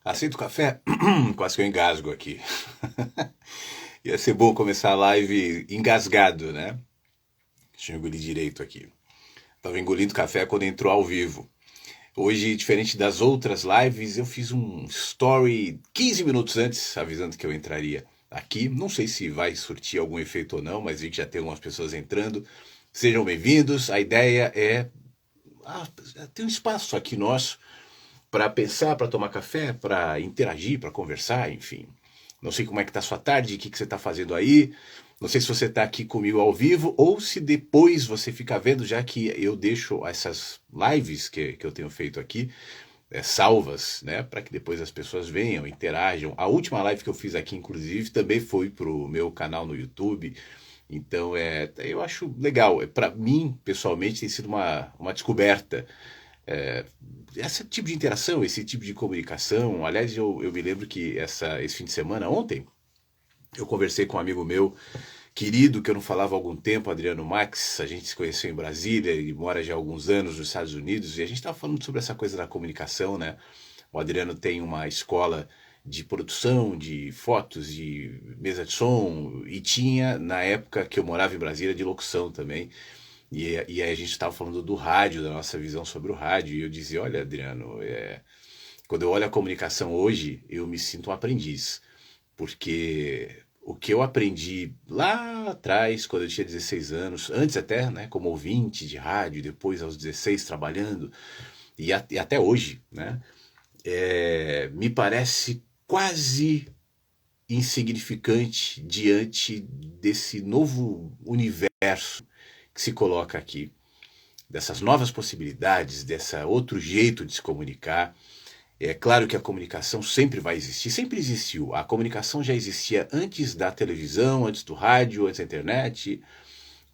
Aceito café? Quase que eu engasgo aqui. Ia ser bom começar a live engasgado, né? Deixa eu engolir direito aqui. Tava engolindo café quando entrou ao vivo. Hoje, diferente das outras lives, eu fiz um story 15 minutos antes, avisando que eu entraria aqui. Não sei se vai surtir algum efeito ou não, mas vi que já tem algumas pessoas entrando. Sejam bem-vindos. A ideia é ter um espaço aqui nosso para pensar, para tomar café, para interagir, para conversar, enfim. Não sei como é que está a sua tarde, o que você está fazendo aí. Não sei se você está aqui comigo ao vivo ou se depois você fica vendo, já que eu deixo essas lives que eu tenho feito aqui salvas, né, para que depois as pessoas venham, interajam. A última live que eu fiz aqui, inclusive, também foi para o meu canal no YouTube. Então, eu acho legal. Para mim, pessoalmente, tem sido uma descoberta é, esse tipo de interação, esse tipo de comunicação. Aliás, eu me lembro que esse fim de semana, ontem, eu conversei com um amigo meu querido, que eu não falava há algum tempo, Adriano Max. A gente se conheceu em Brasília, ele mora já há alguns anos nos Estados Unidos, e a gente estava falando sobre essa coisa da comunicação, né? O Adriano tem uma escola de produção, de fotos, de mesa de som, e tinha, na época que eu morava em Brasília, de locução também. E aí a gente estava falando do rádio, da nossa visão sobre o rádio, e eu dizia, olha, Adriano, quando eu olho a comunicação hoje, eu me sinto um aprendiz, porque o que eu aprendi lá atrás, quando eu tinha 16 anos, antes até, né, como ouvinte de rádio, depois aos 16 trabalhando, e até hoje, né, me parece quase insignificante diante desse novo universo que se coloca aqui, dessas novas possibilidades, desse outro jeito de se comunicar. É claro que a comunicação sempre vai existir, sempre existiu. A comunicação já existia antes da televisão, antes do rádio, antes da internet,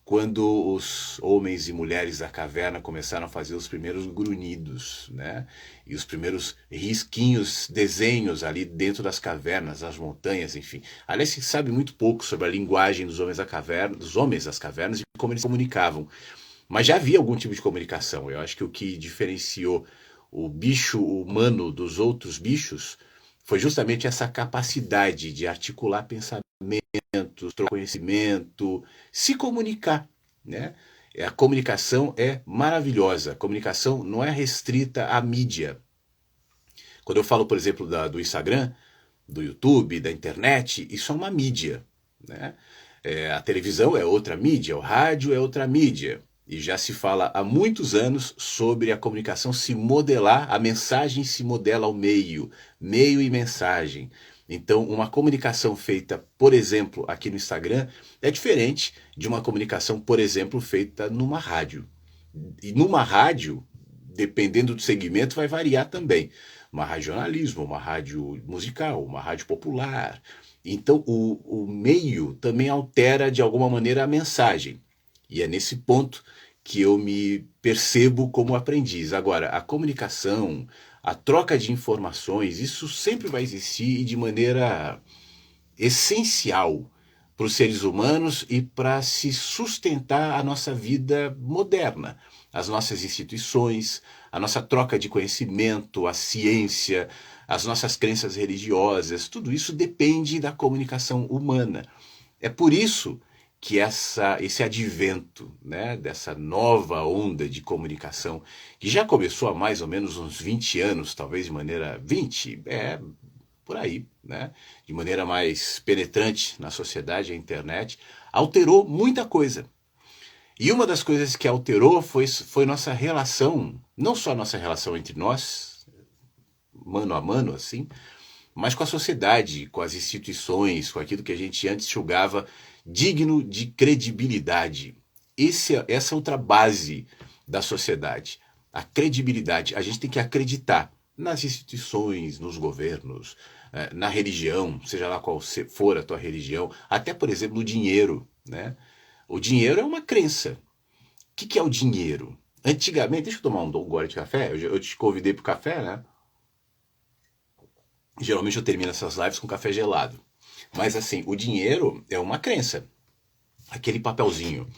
quando os homens e mulheres da caverna começaram a fazer os primeiros grunhidos, né? E os primeiros risquinhos, desenhos ali dentro das cavernas, das montanhas, enfim. Aliás, se sabe muito pouco sobre a linguagem dos homens da caverna, dos homens das cavernas e como eles se comunicavam. Mas já havia algum tipo de comunicação. Eu acho que o que diferenciou o bicho humano dos outros bichos foi justamente essa capacidade de articular pensamentos, trocar conhecimento, se comunicar, né? A comunicação é maravilhosa. A comunicação não é restrita à mídia. Quando eu falo, por exemplo, do Instagram, do YouTube, da internet, isso é uma mídia, né? A televisão é outra mídia, o rádio é outra mídia. E já se fala há muitos anos sobre a comunicação se modelar, a mensagem se modela ao meio, meio e mensagem. Então, uma comunicação feita, por exemplo, aqui no Instagram, é diferente de uma comunicação, por exemplo, feita numa rádio. E numa rádio, dependendo do segmento, vai variar também. Uma rádio jornalismo, uma rádio musical, uma rádio popular. Então, o meio também altera de alguma maneira a mensagem. E é nesse ponto que eu me percebo como aprendiz. Agora, a comunicação, a troca de informações, isso sempre vai existir e de maneira essencial para os seres humanos e para se sustentar a nossa vida moderna, as nossas instituições, a nossa troca de conhecimento, a ciência, as nossas crenças religiosas, tudo isso depende da comunicação humana. É por isso que esse advento, né, dessa nova onda de comunicação, que já começou há mais ou menos uns 20 anos, talvez de maneira 20, por aí, né, de maneira mais penetrante na sociedade, a internet, alterou muita coisa. E uma das coisas que alterou foi nossa relação, não só nossa relação entre nós, mano a mano, assim, mas com a sociedade, com as instituições, com aquilo que a gente antes julgava digno de credibilidade. Essa é outra base da sociedade. A credibilidade. A gente tem que acreditar nas instituições, nos governos, na religião, seja lá qual for a tua religião, até, por exemplo, no dinheiro, né? O dinheiro é uma crença. O que é o dinheiro? Antigamente, deixa eu tomar um gole de café, eu te convidei para o café, né? Geralmente eu termino essas lives com café gelado. Mas assim, o dinheiro é uma crença. Aquele papelzinho,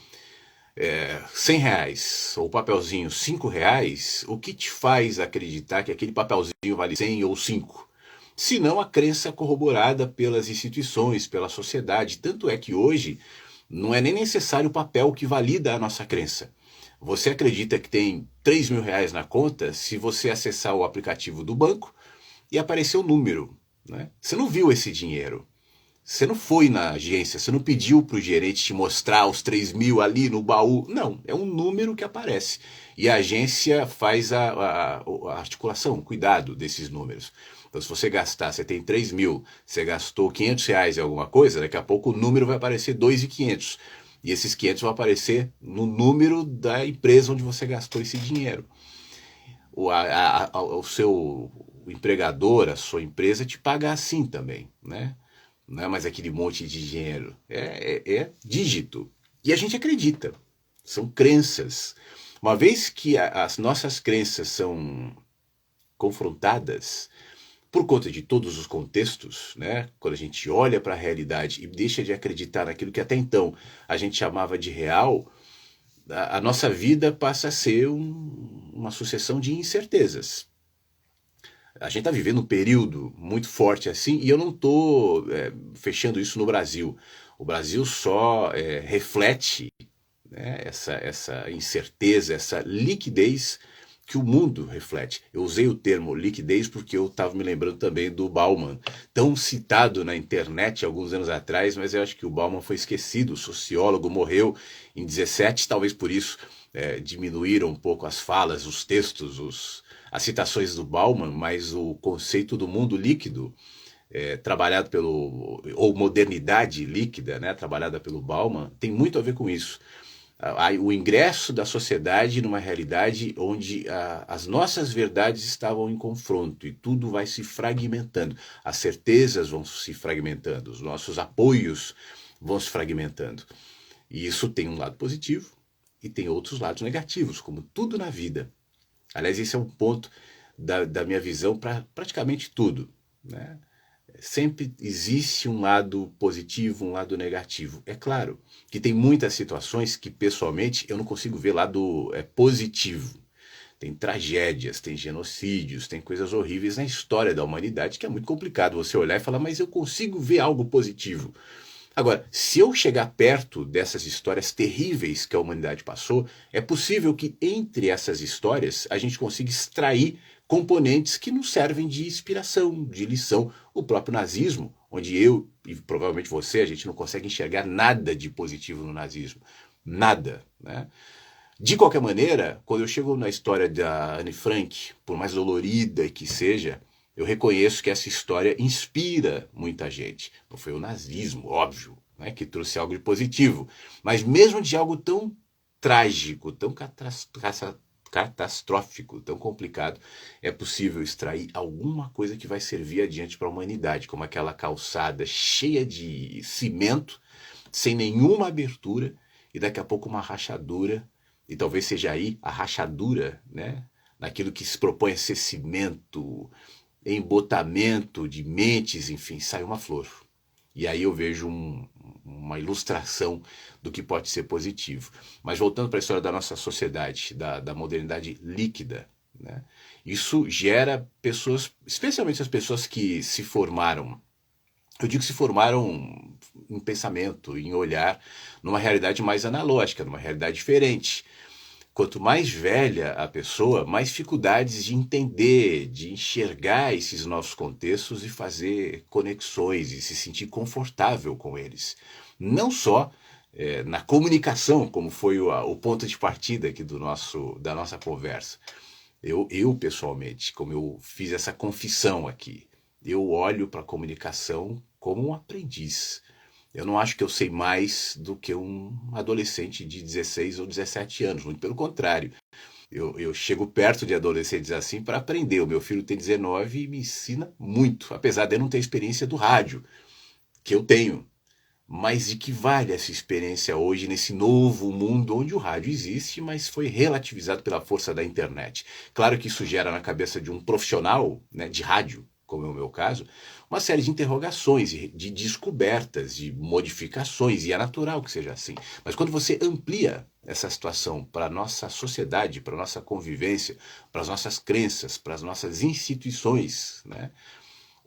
R$ 100, ou papelzinho R$ 5, o que te faz acreditar que aquele papelzinho vale 100 ou 5? senão a crença corroborada pelas instituições, pela sociedade. Tanto é que hoje não é nem necessário o papel que valida a nossa crença. Você acredita que tem 3 mil reais na conta se você acessar o aplicativo do banco e aparecer o número, né? Você não viu esse dinheiro. Você não foi na agência, você não pediu para o gerente te mostrar os 3 mil ali no baú. Não, é um número que aparece. E a agência faz a articulação, cuidado desses números. Então, se você gastar, você tem 3 mil, você gastou 500 reais em alguma coisa, daqui a pouco o número vai aparecer 2.500. E esses 500 vão aparecer no número da empresa onde você gastou esse dinheiro. O seu empregador, a sua empresa, te paga assim também, né? Não é mais aquele monte de dinheiro. É dígito. E a gente acredita. São crenças. Uma vez que as nossas crenças são confrontadas por conta de todos os contextos, né? Quando a gente olha para a realidade e deixa de acreditar naquilo que até então a gente chamava de real, a nossa vida passa a ser uma sucessão de incertezas. A gente está vivendo um período muito forte assim, e eu não estou fechando isso no Brasil. O Brasil só reflete, né, essa incerteza, essa liquidez que o mundo reflete. Eu usei o termo liquidez porque eu estava me lembrando também do Bauman, tão citado na internet alguns anos atrás, mas eu acho que o Bauman foi esquecido, o sociólogo morreu em 17, talvez por isso diminuíram um pouco as falas, os textos, as citações do Bauman, mas o conceito do mundo líquido, trabalhado ou modernidade líquida, né, trabalhada pelo Bauman, tem muito a ver com isso. O ingresso da sociedade numa realidade onde as nossas verdades estavam em confronto e tudo vai se fragmentando. As certezas vão se fragmentando, os nossos apoios vão se fragmentando. E isso tem um lado positivo e tem outros lados negativos, como tudo na vida. Aliás, esse é um ponto da minha visão para praticamente tudo, né? Sempre existe um lado positivo, um lado negativo. É claro que tem muitas situações que, pessoalmente, eu não consigo ver lado positivo. Tem tragédias, tem genocídios, tem coisas horríveis na história da humanidade que é muito complicado você olhar e falar, mas eu consigo ver algo positivo. Agora, se eu chegar perto dessas histórias terríveis que a humanidade passou, é possível que entre essas histórias a gente consiga extrair componentes que nos servem de inspiração, de lição. O próprio nazismo, onde eu e provavelmente você, a gente não consegue enxergar nada de positivo no nazismo. Nada, né? De qualquer maneira, quando eu chego na história da Anne Frank, por mais dolorida que seja, eu reconheço que essa história inspira muita gente. Não foi o nazismo, óbvio, né, que trouxe algo de positivo, mas mesmo de algo tão trágico, tão catastrófico, tão complicado, é possível extrair alguma coisa que vai servir adiante para a humanidade, como aquela calçada cheia de cimento, sem nenhuma abertura, e daqui a pouco uma rachadura, e talvez seja aí a rachadura, né, naquilo que se propõe a ser cimento, embotamento de mentes, enfim, sai uma flor. E aí eu vejo uma ilustração do que pode ser positivo. Mas voltando para a história da nossa sociedade, da modernidade líquida, né? Isso gera pessoas, especialmente as pessoas que se formaram, eu digo que se formaram em pensamento, em olhar, numa realidade mais analógica, numa realidade diferente. Quanto mais velha a pessoa, mais dificuldades de entender, de enxergar esses novos contextos e fazer conexões e se sentir confortável com eles. Não só na comunicação, como foi o ponto de partida aqui da nossa conversa. Eu, pessoalmente, como eu fiz essa confissão aqui, eu olho para a comunicação como um aprendiz. Eu não acho que eu sei mais do que um adolescente de 16 ou 17 anos, muito pelo contrário. Eu chego perto de adolescentes assim para aprender. O meu filho tem 19 e me ensina muito, apesar de eu não ter experiência do rádio, que eu tenho. Mas de que vale essa experiência hoje nesse novo mundo onde o rádio existe, mas foi relativizado pela força da internet? Claro que isso gera na cabeça de um profissional, né, de rádio, como é o meu caso, uma série de interrogações, de descobertas, de modificações, e é natural que seja assim. Mas quando você amplia essa situação para a nossa sociedade, para a nossa convivência, para as nossas crenças, para as nossas instituições, né,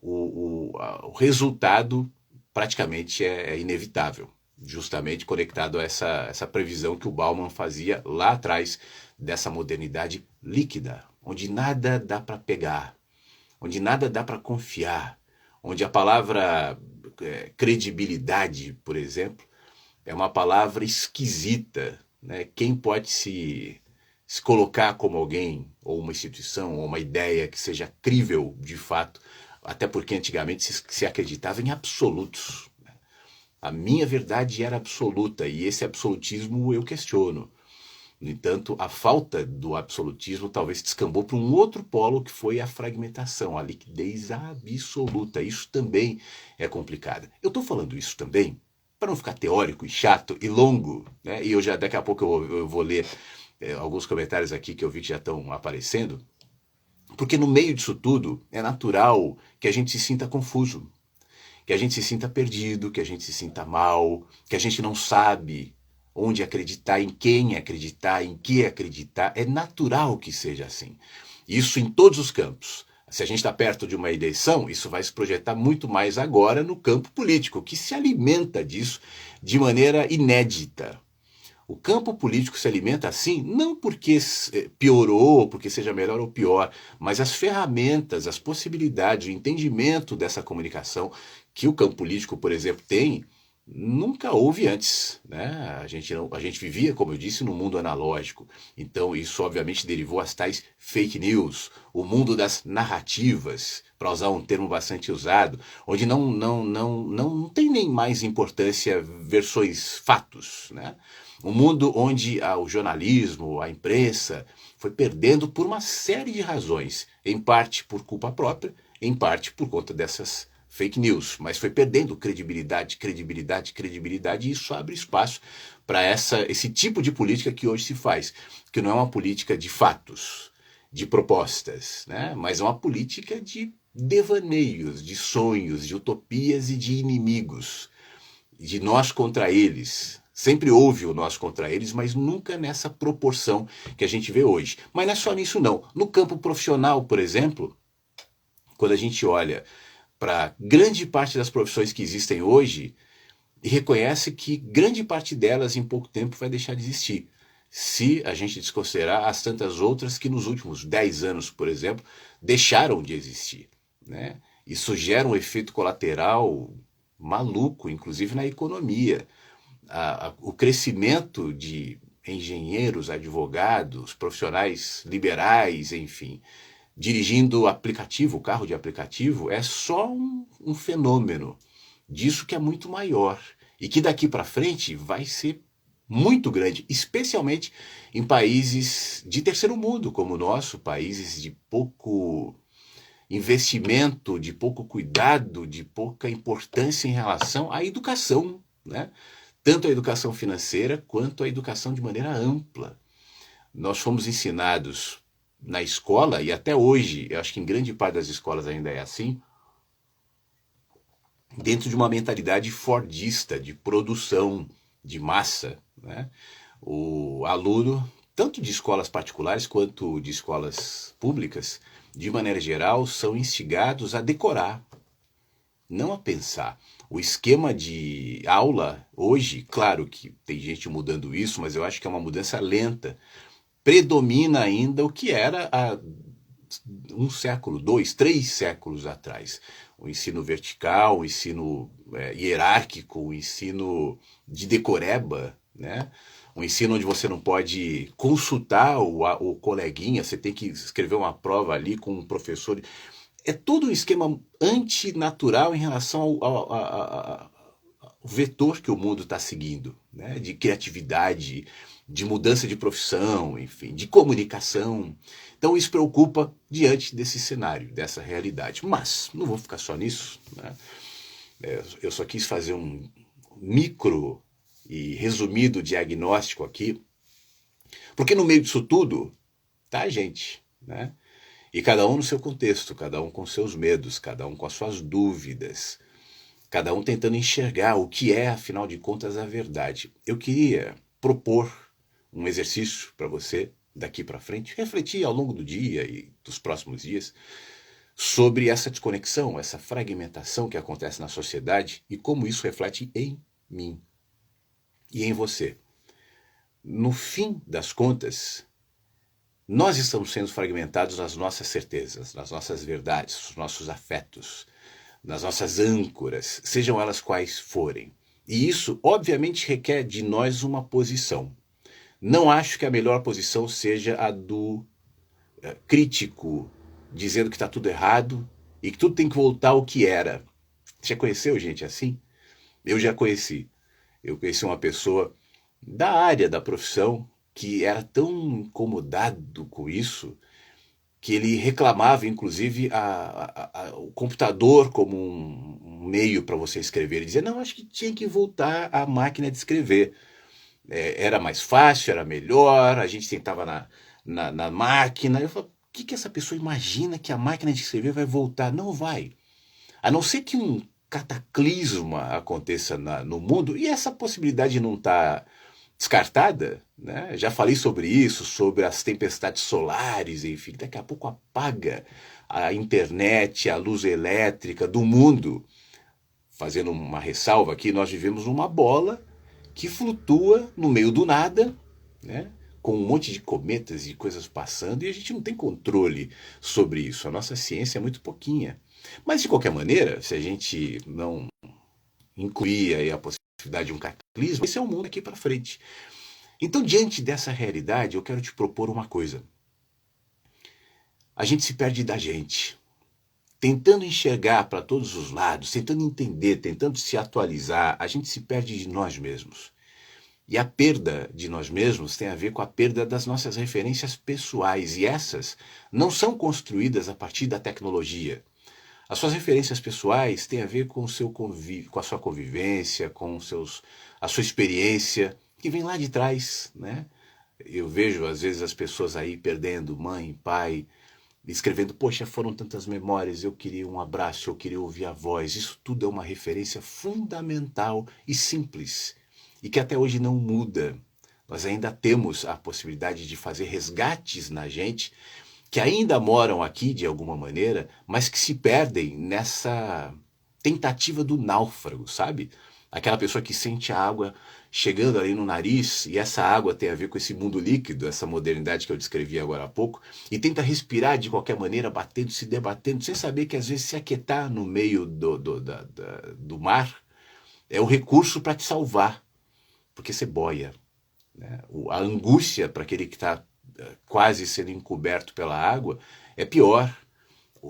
o resultado praticamente é inevitável, justamente conectado a essa previsão que o Bauman fazia lá atrás dessa modernidade líquida, onde nada dá para pegar, onde nada dá para confiar, onde a palavra credibilidade, por exemplo, é uma palavra esquisita, né? Quem pode se colocar como alguém, ou uma instituição, ou uma ideia que seja crível de fato, até porque antigamente se acreditava em absolutos. A minha verdade era absoluta, e esse absolutismo eu questiono. No entanto, a falta do absolutismo talvez descambou para um outro polo, que foi a fragmentação, a liquidez absoluta. Isso também é complicado. Eu estou falando isso também para não ficar teórico e chato e longo, né? E daqui a pouco eu vou ler alguns comentários aqui que eu vi que já estão aparecendo, porque no meio disso tudo é natural que a gente se sinta confuso, que a gente se sinta perdido, que a gente se sinta mal, que a gente não sabe onde acreditar, em quem acreditar, em que acreditar. É natural que seja assim. Isso em todos os campos. Se a gente está perto de uma eleição, isso vai se projetar muito mais agora no campo político, que se alimenta disso de maneira inédita. O campo político se alimenta assim, não porque piorou, porque seja melhor ou pior, mas as ferramentas, as possibilidades, o entendimento dessa comunicação que o campo político, por exemplo, tem, nunca houve antes, né? A gente vivia, como eu disse, no mundo analógico. Então isso obviamente derivou as tais fake news, o mundo das narrativas, para usar um termo bastante usado, onde não tem nem mais importância versões fatos, né? Um mundo onde o jornalismo, a imprensa, foi perdendo por uma série de razões, em parte por culpa própria, em parte por conta dessas fake news, mas foi perdendo credibilidade, e isso abre espaço para esse tipo de política que hoje se faz, que não é uma política de fatos, de propostas, né? Mas é uma política de devaneios, de sonhos, de utopias e de inimigos, de nós contra eles. Sempre houve o nós contra eles, mas nunca nessa proporção que a gente vê hoje. Mas não é só nisso não. No campo profissional, por exemplo, quando a gente olha para grande parte das profissões que existem hoje, e reconhece que grande parte delas em pouco tempo vai deixar de existir. Se a gente desconsiderar as tantas outras que nos últimos 10 anos, por exemplo, deixaram de existir, né? Isso gera um efeito colateral maluco, inclusive na economia. O crescimento de engenheiros, advogados, profissionais liberais, enfim, dirigindo aplicativo, carro de aplicativo, é só um fenômeno disso que é muito maior e que daqui para frente vai ser muito grande, especialmente em países de terceiro mundo como o nosso, países de pouco investimento, de pouco cuidado, de pouca importância em relação à educação, né? Tanto a educação financeira quanto a educação de maneira ampla. Nós fomos ensinados na escola, e até hoje, eu acho que em grande parte das escolas ainda é assim, dentro de uma mentalidade fordista, de produção, de massa, né? O aluno, tanto de escolas particulares quanto de escolas públicas, de maneira geral, são instigados a decorar, não a pensar. O esquema de aula hoje, claro que tem gente mudando isso, mas eu acho que é uma mudança lenta. Predomina ainda o que era há um século, 2, 3 séculos atrás. O ensino vertical, o ensino hierárquico, o ensino de decoreba, né? Um ensino onde você não pode consultar o coleguinha, você tem que escrever uma prova ali com um professor. É todo um esquema antinatural em relação ao vetor que o mundo está seguindo, né? De criatividade, de mudança de profissão, enfim, de comunicação. Então isso preocupa diante desse cenário, dessa realidade. Mas não vou ficar só nisso, né? Eu só quis fazer um micro e resumido diagnóstico aqui, porque no meio disso tudo tá a gente, né? E cada um no seu contexto, cada um com seus medos, cada um com as suas dúvidas, cada um tentando enxergar o que é, afinal de contas, a verdade. Eu queria propor um exercício para você daqui para frente, refletir ao longo do dia e dos próximos dias sobre essa desconexão, essa fragmentação que acontece na sociedade e como isso reflete em mim e em você. No fim das contas, nós estamos sendo fragmentados nas nossas certezas, nas nossas verdades, nos nossos afetos, nas nossas âncoras, sejam elas quais forem. E isso, obviamente, requer de nós uma posição. Não acho que a melhor posição seja a do crítico, dizendo que está tudo errado e que tudo tem que voltar ao que era. Já conheceu gente assim? Eu já conheci. Eu conheci uma pessoa da área da profissão que era tão incomodado com isso que ele reclamava, inclusive, o computador como um meio para você escrever. Ele dizia, não, acho que tinha que voltar à máquina de escrever. Era mais fácil, era melhor, a gente tentava na máquina. Eu falo, o que essa pessoa imagina que a máquina de escrever vai voltar? Não vai. A não ser que um cataclisma aconteça no mundo, e essa possibilidade não está descartada, né? Já falei sobre isso, sobre as tempestades solares, enfim, daqui a pouco apaga a internet, a luz elétrica do mundo. Fazendo uma ressalva aqui, nós vivemos numa bola que flutua no meio do nada, né? Com um monte de cometas e coisas passando, e a gente não tem controle sobre isso. A nossa ciência é muito pouquinha. Mas, de qualquer maneira, se a gente não incluir aí a possibilidade de um cataclismo, esse é o mundo aqui para frente. Então, diante dessa realidade, eu quero te propor uma coisa. A gente se perde da gente, tentando enxergar para todos os lados, tentando entender, tentando se atualizar, a gente se perde de nós mesmos. E a perda de nós mesmos tem a ver com a perda das nossas referências pessoais, e essas não são construídas a partir da tecnologia. As suas referências pessoais têm a ver com o seu com a sua convivência, com a sua experiência, que vem lá de trás, né? Eu vejo, às vezes, as pessoas aí perdendo mãe, pai, escrevendo, poxa, foram tantas memórias, eu queria um abraço, eu queria ouvir a voz. Isso tudo é uma referência fundamental e simples, e que até hoje não muda. Nós ainda temos a possibilidade de fazer resgates na gente, que ainda moram aqui de alguma maneira, mas que se perdem nessa tentativa do náufrago, sabe? Aquela pessoa que sente a água chegando ali no nariz, e essa água tem a ver com esse mundo líquido, essa modernidade que eu descrevi agora há pouco, e tenta respirar de qualquer maneira, batendo, se debatendo, sem saber que às vezes se aquietar no meio do mar é o recurso para te salvar, porque você boia, né? A angústia para aquele que está quase sendo encoberto pela água é pior.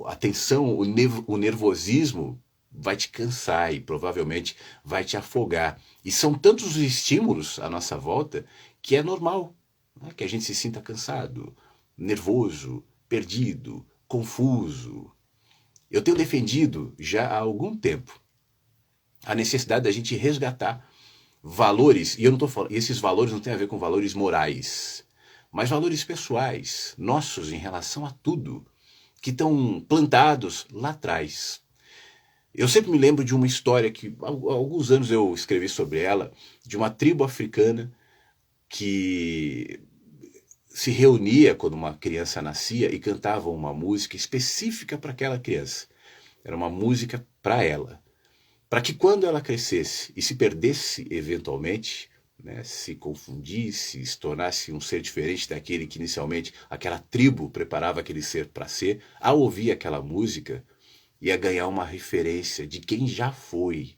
A tensão, o nervosismo vai te cansar e provavelmente vai te afogar. E são tantos os estímulos à nossa volta que é normal, né, que a gente se sinta cansado, nervoso, perdido, confuso. Eu tenho defendido já há algum tempo a necessidade da gente resgatar valores, e eu não estou falando, esses valores não têm a ver com valores morais, mas valores pessoais, nossos em relação a tudo, que estão plantados lá atrás. Eu sempre me lembro de uma história que há alguns anos eu escrevi sobre ela, de uma tribo africana que se reunia quando uma criança nascia e cantava uma música específica para aquela criança. Era uma música para ela. Para que quando ela crescesse e se perdesse eventualmente, né, se confundisse, se tornasse um ser diferente daquele que inicialmente aquela tribo preparava aquele ser para ser, ao ouvir aquela música, ia ganhar uma referência de quem já foi.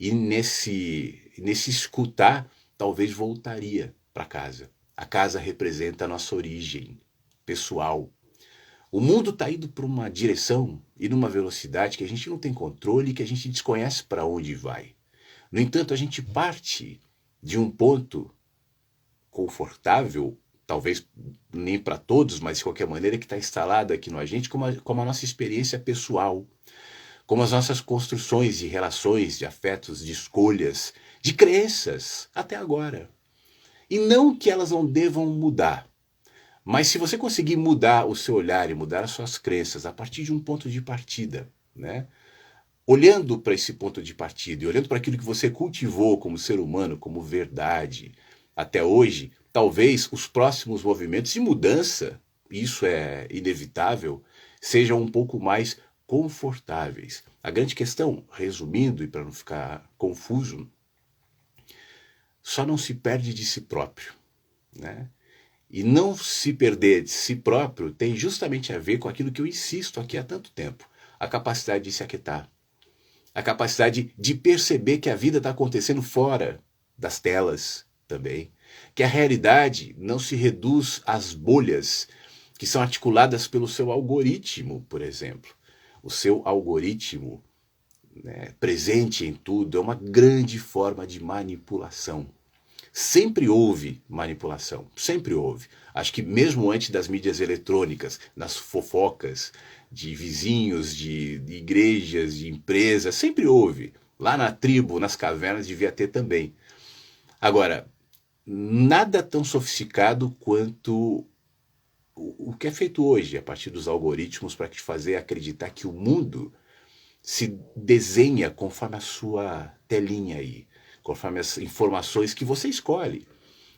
E nesse escutar, talvez voltaria para casa. A casa representa a nossa origem pessoal. O mundo está indo para uma direção e numa velocidade que a gente não tem controle e que a gente desconhece para onde vai. No entanto, a gente parte de um ponto confortável, talvez nem para todos, mas de qualquer maneira, que está instalado aqui na gente como a nossa experiência pessoal, como as nossas construções de relações, de afetos, de escolhas, de crenças, até agora. E não que elas não devam mudar, mas se você conseguir mudar o seu olhar e mudar as suas crenças a partir de um ponto de partida, né? Olhando para esse ponto de partida e olhando para aquilo que você cultivou como ser humano, como verdade, até hoje, talvez os próximos movimentos de mudança, isso é inevitável, sejam um pouco mais confortáveis. A grande questão, resumindo e para não ficar confuso, só não se perde de si próprio, né? E não se perder de si próprio tem justamente a ver com aquilo que eu insisto aqui há tanto tempo, a capacidade de se aquietar, a capacidade de perceber que a vida está acontecendo fora das telas também, que a realidade não se reduz às bolhas que são articuladas pelo seu algoritmo, por exemplo. O seu algoritmo, né, presente em tudo, é uma grande forma de manipulação. Sempre houve manipulação, sempre houve. Acho que mesmo antes das mídias eletrônicas, nas fofocas de vizinhos, de igrejas, de empresas, sempre houve. Lá na tribo, nas cavernas, devia ter também. Agora, nada tão sofisticado quanto o que é feito hoje, a partir dos algoritmos, para te fazer acreditar que o mundo se desenha conforme a sua telinha aí, conforme as informações que você escolhe,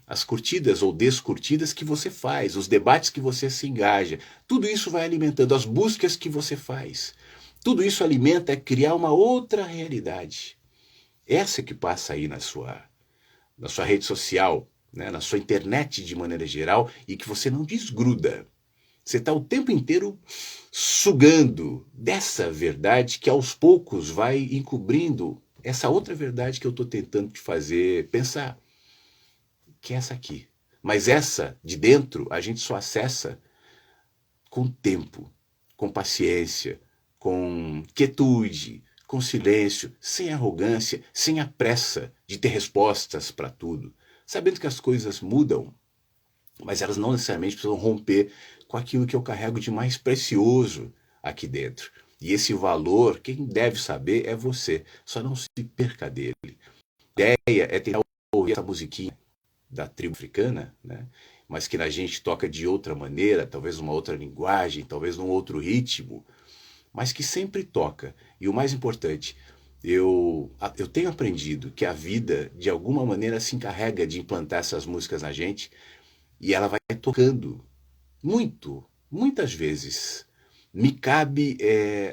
as curtidas ou descurtidas que você faz, os debates que você se engaja. Tudo isso vai alimentando as buscas que você faz. Tudo isso alimenta criar uma outra realidade. Essa que passa aí na sua rede social, né, na sua internet de maneira geral, e que você não desgruda. Você está o tempo inteiro sugando dessa verdade que aos poucos vai encobrindo essa outra verdade que eu estou tentando te fazer pensar, que é essa aqui. Mas essa de dentro a gente só acessa com tempo, com paciência, com quietude, com silêncio, sem arrogância, sem a pressa de ter respostas para tudo, sabendo que as coisas mudam, mas elas não necessariamente precisam romper com aquilo que eu carrego de mais precioso aqui dentro. E esse valor, quem deve saber é você. Só não se perca dele. A ideia é tentar ouvir essa musiquinha da tribo africana, né? Mas que a gente toca de outra maneira, talvez uma outra linguagem, talvez num outro ritmo, mas que sempre toca. E o mais importante, eu tenho aprendido que a vida, de alguma maneira, se encarrega de implantar essas músicas na gente e ela vai tocando muitas vezes. Me cabe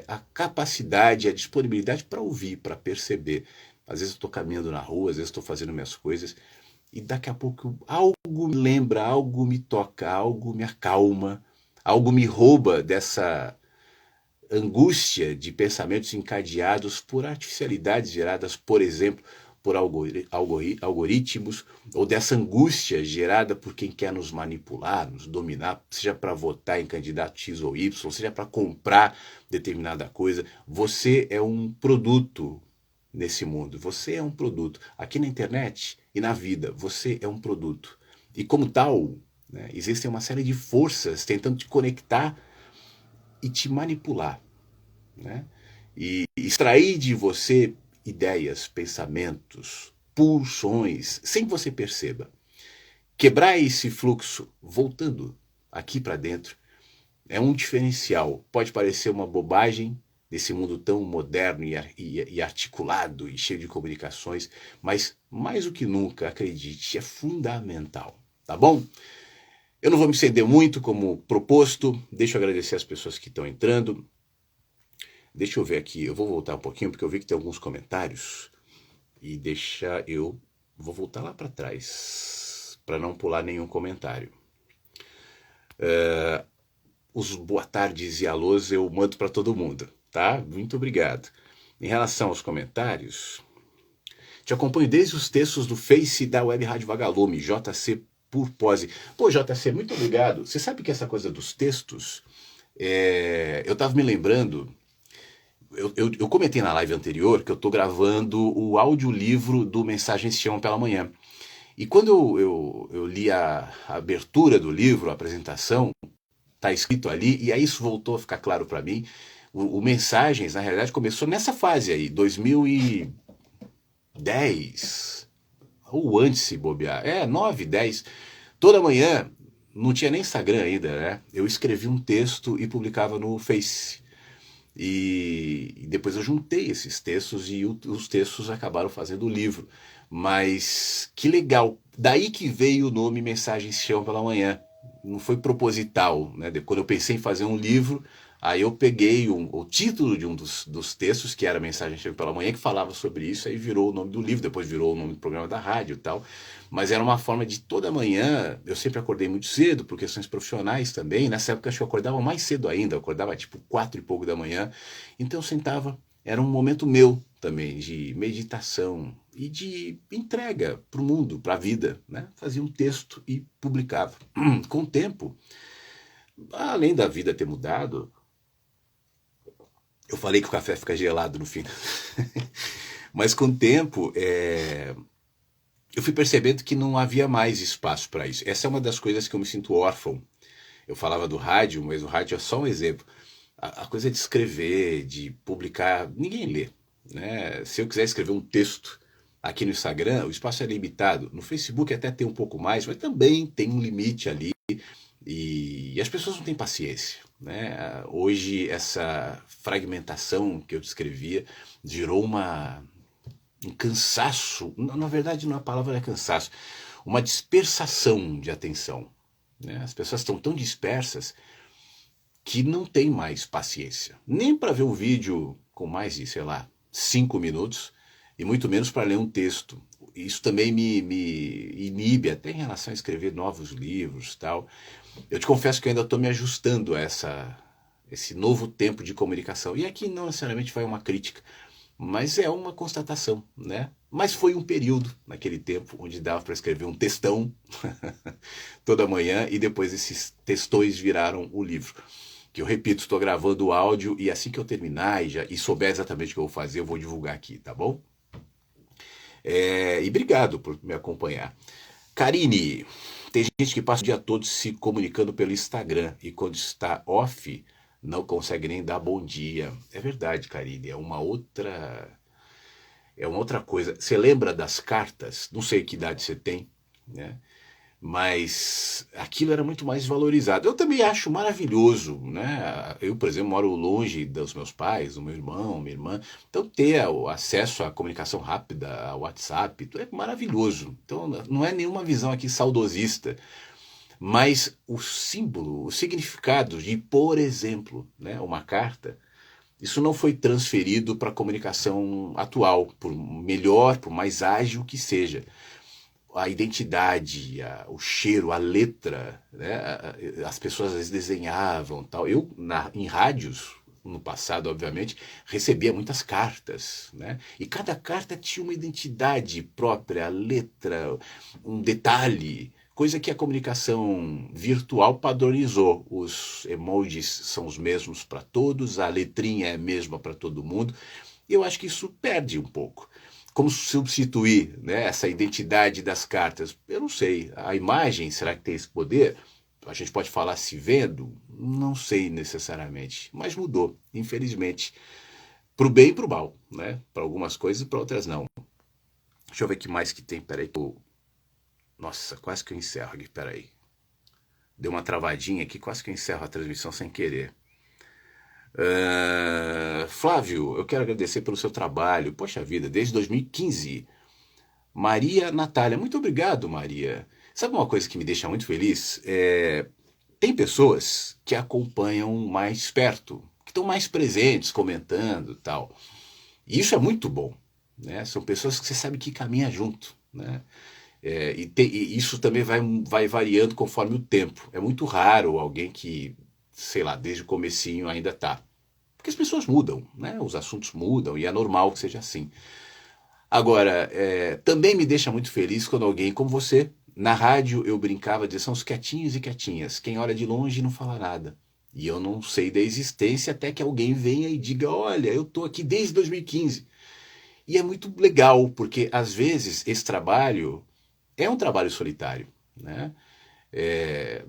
a capacidade, a disponibilidade para ouvir, para perceber. Às vezes eu estou caminhando na rua, às vezes estou fazendo minhas coisas e daqui a pouco algo me lembra, algo me toca, algo me acalma, algo me rouba dessa angústia de pensamentos encadeados por artificialidades geradas, por exemplo, por algoritmos, ou dessa angústia gerada por quem quer nos manipular, nos dominar, seja para votar em candidato X ou Y, seja para comprar determinada coisa. Você é um produto nesse mundo, você é um produto. Aqui na internet e na vida, você é um produto. E como tal, né, existem uma série de forças tentando te conectar e te manipular, né? E extrair de você ideias, pensamentos, pulsões, sem que você perceba. Quebrar esse fluxo, voltando aqui para dentro, é um diferencial. Pode parecer uma bobagem desse mundo tão moderno e articulado e cheio de comunicações, mas mais do que nunca, acredite, é fundamental, tá bom? Eu não vou me estender muito como proposto, deixa eu agradecer as pessoas que estão entrando. Deixa eu ver aqui, eu vou voltar um pouquinho, porque eu vi que tem alguns comentários. E vou voltar lá para trás, para não pular nenhum comentário. Os boa tardes e alôs eu mando para todo mundo, tá? Muito obrigado. Em relação aos comentários, te acompanho desde os textos do Face da Web Rádio Vagalume, JC Purpose. Pô, JC, muito obrigado. Você sabe que essa coisa dos textos, eu estava me lembrando. Eu comentei na live anterior que eu estou gravando o audiolivro do Mensagens que Chamam pela Manhã. E quando eu li a abertura do livro, a apresentação, está escrito ali, e aí isso voltou a ficar claro para mim. O Mensagens, na realidade, começou nessa fase aí, 2010, ou antes se bobear, 9, 10. Toda manhã, não tinha nem Instagram ainda, né? Eu escrevi um texto e publicava no Face. E depois eu juntei esses textos e os textos acabaram fazendo o livro. Mas que legal, daí que veio o nome Mensagens Chamam pela Manhã. Não foi proposital, né? Quando eu pensei em fazer um livro, Aí eu peguei o título de um dos textos, que era Mensagem Chega pela Manhã, que falava sobre isso, aí virou o nome do livro, depois virou o nome do programa da rádio e tal. Mas era uma forma de toda manhã, eu sempre acordei muito cedo, por questões profissionais também. Nessa época acho que eu acordava mais cedo ainda, eu acordava tipo 4 e pouco da manhã. Então eu sentava, era um momento meu também, de meditação e de entrega para o mundo, para a vida, né? Fazia um texto e publicava. Com o tempo, além da vida ter mudado, eu falei que o café fica gelado no fim. Mas com o tempo, eu fui percebendo que não havia mais espaço para isso. Essa é uma das coisas que eu me sinto órfão. Eu falava do rádio, mas o rádio é só um exemplo. A coisa de escrever, de publicar, ninguém lê. Né? Se eu quiser escrever um texto aqui no Instagram, o espaço é limitado. No Facebook até tem um pouco mais, mas também tem um limite ali. E as pessoas não têm paciência. Né? Hoje, essa fragmentação que eu descrevia gerou um cansaço. Na verdade, não, a palavra é cansaço. Uma dispersação de atenção. Né? As pessoas estão tão dispersas que não tem mais paciência. Nem para ver um vídeo com mais de, sei lá, 5 minutos, e muito menos para ler um texto. Isso também me inibe até em relação a escrever novos livros e tal. Eu te confesso que eu ainda estou me ajustando a esse novo tempo de comunicação. E aqui não necessariamente vai uma crítica, mas é uma constatação, né? Mas foi um período, naquele tempo, onde dava para escrever um textão toda manhã e depois esses textões viraram o livro. Que eu repito, estou gravando o áudio e assim que eu terminar e souber exatamente o que eu vou fazer, eu vou divulgar aqui, tá bom? E obrigado por me acompanhar. Karine, tem gente que passa o dia todo se comunicando pelo Instagram e quando está off não consegue nem dar bom dia. É verdade, Karine, é uma outra coisa. Você lembra das cartas? Não sei que idade você tem, né? Mas aquilo era muito mais valorizado. Eu também acho maravilhoso, né? Eu, por exemplo, moro longe dos meus pais, do meu irmão, minha irmã, então ter o acesso à comunicação rápida, ao WhatsApp, é maravilhoso. Então não é nenhuma visão aqui saudosista, mas o símbolo, o significado de, por exemplo, né, uma carta, isso não foi transferido para a comunicação atual, por melhor, por mais ágil que seja. A identidade, o cheiro, a letra, né? As pessoas às vezes desenhavam, tal. Eu em rádios no passado, obviamente, recebia muitas cartas, né? E cada carta tinha uma identidade própria, a letra, um detalhe, coisa que a comunicação virtual padronizou. Os emojis são os mesmos para todos, a letrinha é a mesma para todo mundo. E eu acho que isso perde um pouco. Como substituir, né, essa identidade das cartas? Eu não sei. A imagem, será que tem esse poder? A gente pode falar se vendo? Não sei necessariamente. Mas mudou, infelizmente. Para o bem e para o mal. Né? Para algumas coisas e para outras não. Deixa eu ver o que mais que tem. Peraí. Nossa, quase que eu encerro aqui. Peraí. Deu uma travadinha aqui, quase que eu encerro a transmissão sem querer. Flávio, eu quero agradecer pelo seu trabalho. Poxa vida, desde 2015. Maria Natália, muito obrigado, Maria. Sabe uma coisa que me deixa muito feliz? Tem pessoas que acompanham mais perto, que estão mais presentes, comentando e tal. E isso é muito bom. Né? São pessoas que você sabe que caminham junto. Né? E isso também vai variando conforme o tempo. É muito raro alguém que, sei lá, desde o comecinho ainda está. Porque as pessoas mudam, né? Os assuntos mudam e é normal que seja assim. Agora, também me deixa muito feliz quando alguém como você, na rádio eu brincava de são os quietinhos e quietinhas, quem olha de longe não fala nada. E eu não sei da existência até que alguém venha e diga, olha, eu estou aqui desde 2015. E é muito legal, porque às vezes esse trabalho é um trabalho solitário. Né?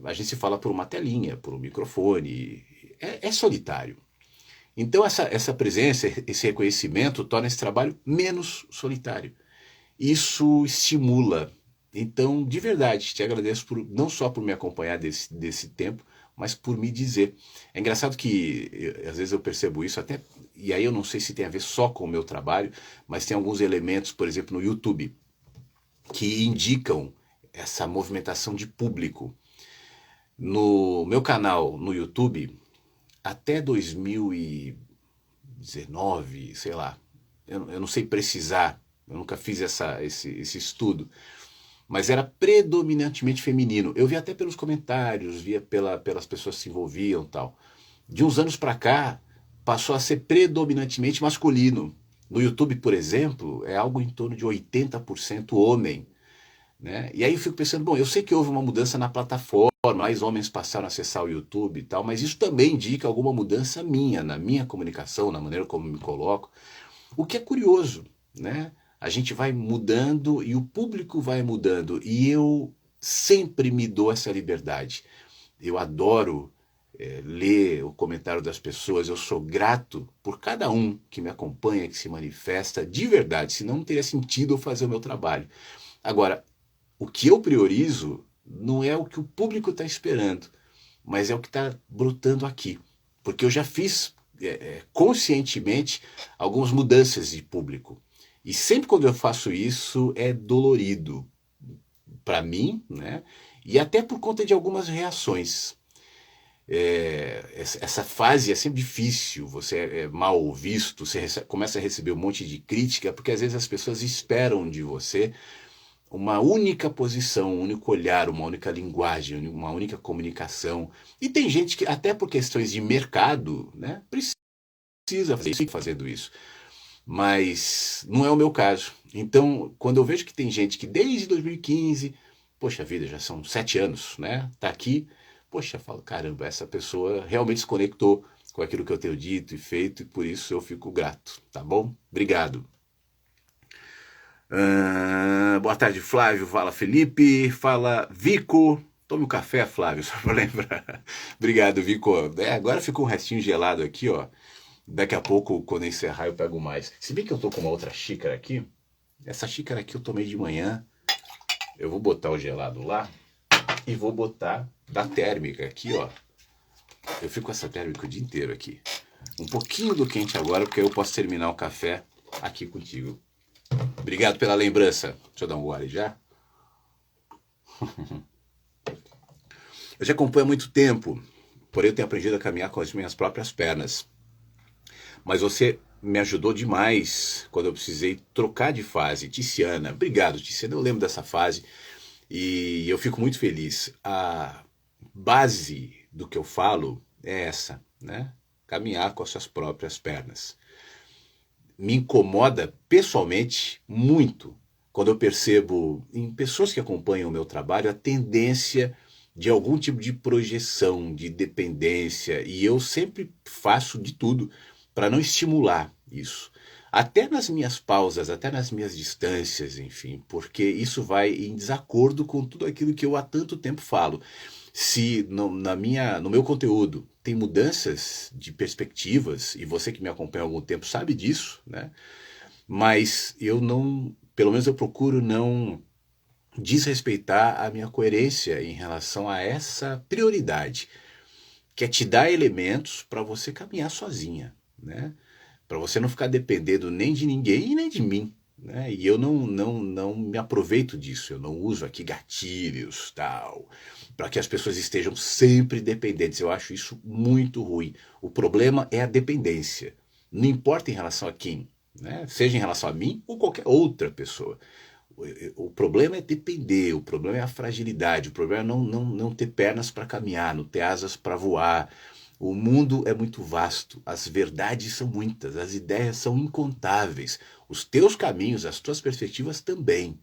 A gente se fala por uma telinha, por um microfone, é solitário. Então essa presença, esse reconhecimento torna esse trabalho menos solitário. Isso estimula. Então, de verdade, te agradeço não só por me acompanhar desse tempo, mas por me dizer. É engraçado que às vezes eu percebo isso até, e aí eu não sei se tem a ver só com o meu trabalho, mas tem alguns elementos, por exemplo, no YouTube, que indicam essa movimentação de público. No meu canal no YouTube, até 2019, sei lá, eu não sei precisar, eu nunca fiz esse estudo, mas era predominantemente feminino. Eu via até pelos comentários, via pelas pessoas que se envolviam e tal. De uns anos para cá, passou a ser predominantemente masculino. No YouTube, por exemplo, é algo em torno de 80% homem. Né? E aí eu fico pensando, bom, eu sei que houve uma mudança na plataforma, mais homens passaram a acessar o YouTube e tal, mas isso também indica alguma mudança minha, na minha comunicação, na maneira como me coloco, o que é curioso, né? A gente vai mudando e o público vai mudando, e eu sempre me dou essa liberdade. Eu adoro ler o comentário das pessoas, eu sou grato por cada um que me acompanha, que se manifesta de verdade, senão não teria sentido eu fazer o meu trabalho. Agora, o que eu priorizo não é o que o público está esperando, mas é o que está brotando aqui. Porque eu já fiz conscientemente algumas mudanças de público. E sempre quando eu faço isso é dolorido para mim, né? E até por conta de algumas reações. Essa fase é sempre difícil, você é mal visto, você começa a receber um monte de crítica, porque às vezes as pessoas esperam de você uma única posição, um único olhar, uma única linguagem, uma única comunicação. E tem gente que, até por questões de mercado, né, precisa fazer fazendo isso. Mas não é o meu caso. Então, quando eu vejo que tem gente que desde 2015, poxa vida, já são 7 anos, né, tá aqui, poxa, eu falo, caramba, essa pessoa realmente se conectou com aquilo que eu tenho dito e feito, e por isso eu fico grato, tá bom? Obrigado. Boa tarde, Flávio. Fala, Felipe. Fala, Vico. Tome um café, Flávio, só para lembrar. Obrigado, Vico. Agora ficou um restinho gelado aqui, ó. Daqui a pouco, quando encerrar, eu pego mais. Se bem que eu tô com uma outra xícara aqui. Essa xícara aqui eu tomei de manhã. Eu vou botar o gelado lá e vou botar da térmica aqui, ó. Eu fico com essa térmica o dia inteiro aqui. Um pouquinho do quente agora, porque eu posso terminar o café aqui contigo. Obrigado pela lembrança. Deixa eu dar um gole já. Eu já acompanho há muito tempo, porém eu tenho aprendido a caminhar com as minhas próprias pernas. Mas você me ajudou demais quando eu precisei trocar de fase. Tiziana, obrigado, Tiziana. Eu lembro dessa fase e eu fico muito feliz. A base do que eu falo é essa, né? Caminhar com as suas próprias pernas. Me incomoda pessoalmente muito quando eu percebo em pessoas que acompanham o meu trabalho a tendência de algum tipo de projeção, de dependência, e eu sempre faço de tudo para não estimular isso. Até nas minhas pausas, até nas minhas distâncias, enfim, porque isso vai em desacordo com tudo aquilo que eu há tanto tempo falo. Se no meu conteúdo tem mudanças de perspectivas, e você que me acompanha há algum tempo sabe disso, né? Mas eu não, pelo menos eu procuro não desrespeitar a minha coerência em relação a essa prioridade, que é te dar elementos para você caminhar sozinha, né? Para você não ficar dependendo nem de ninguém e nem de mim. Né? E eu não me aproveito disso, eu não uso aqui gatilhos, tal, para que as pessoas estejam sempre dependentes. Eu acho isso muito ruim. O problema é a dependência. Não importa em relação a quem, né? Seja em relação a mim ou qualquer outra pessoa. O problema é depender, o problema é a fragilidade, o problema é não ter pernas para caminhar, não ter asas para voar. O mundo é muito vasto, as verdades são muitas, as ideias são incontáveis, os teus caminhos, as tuas perspectivas também.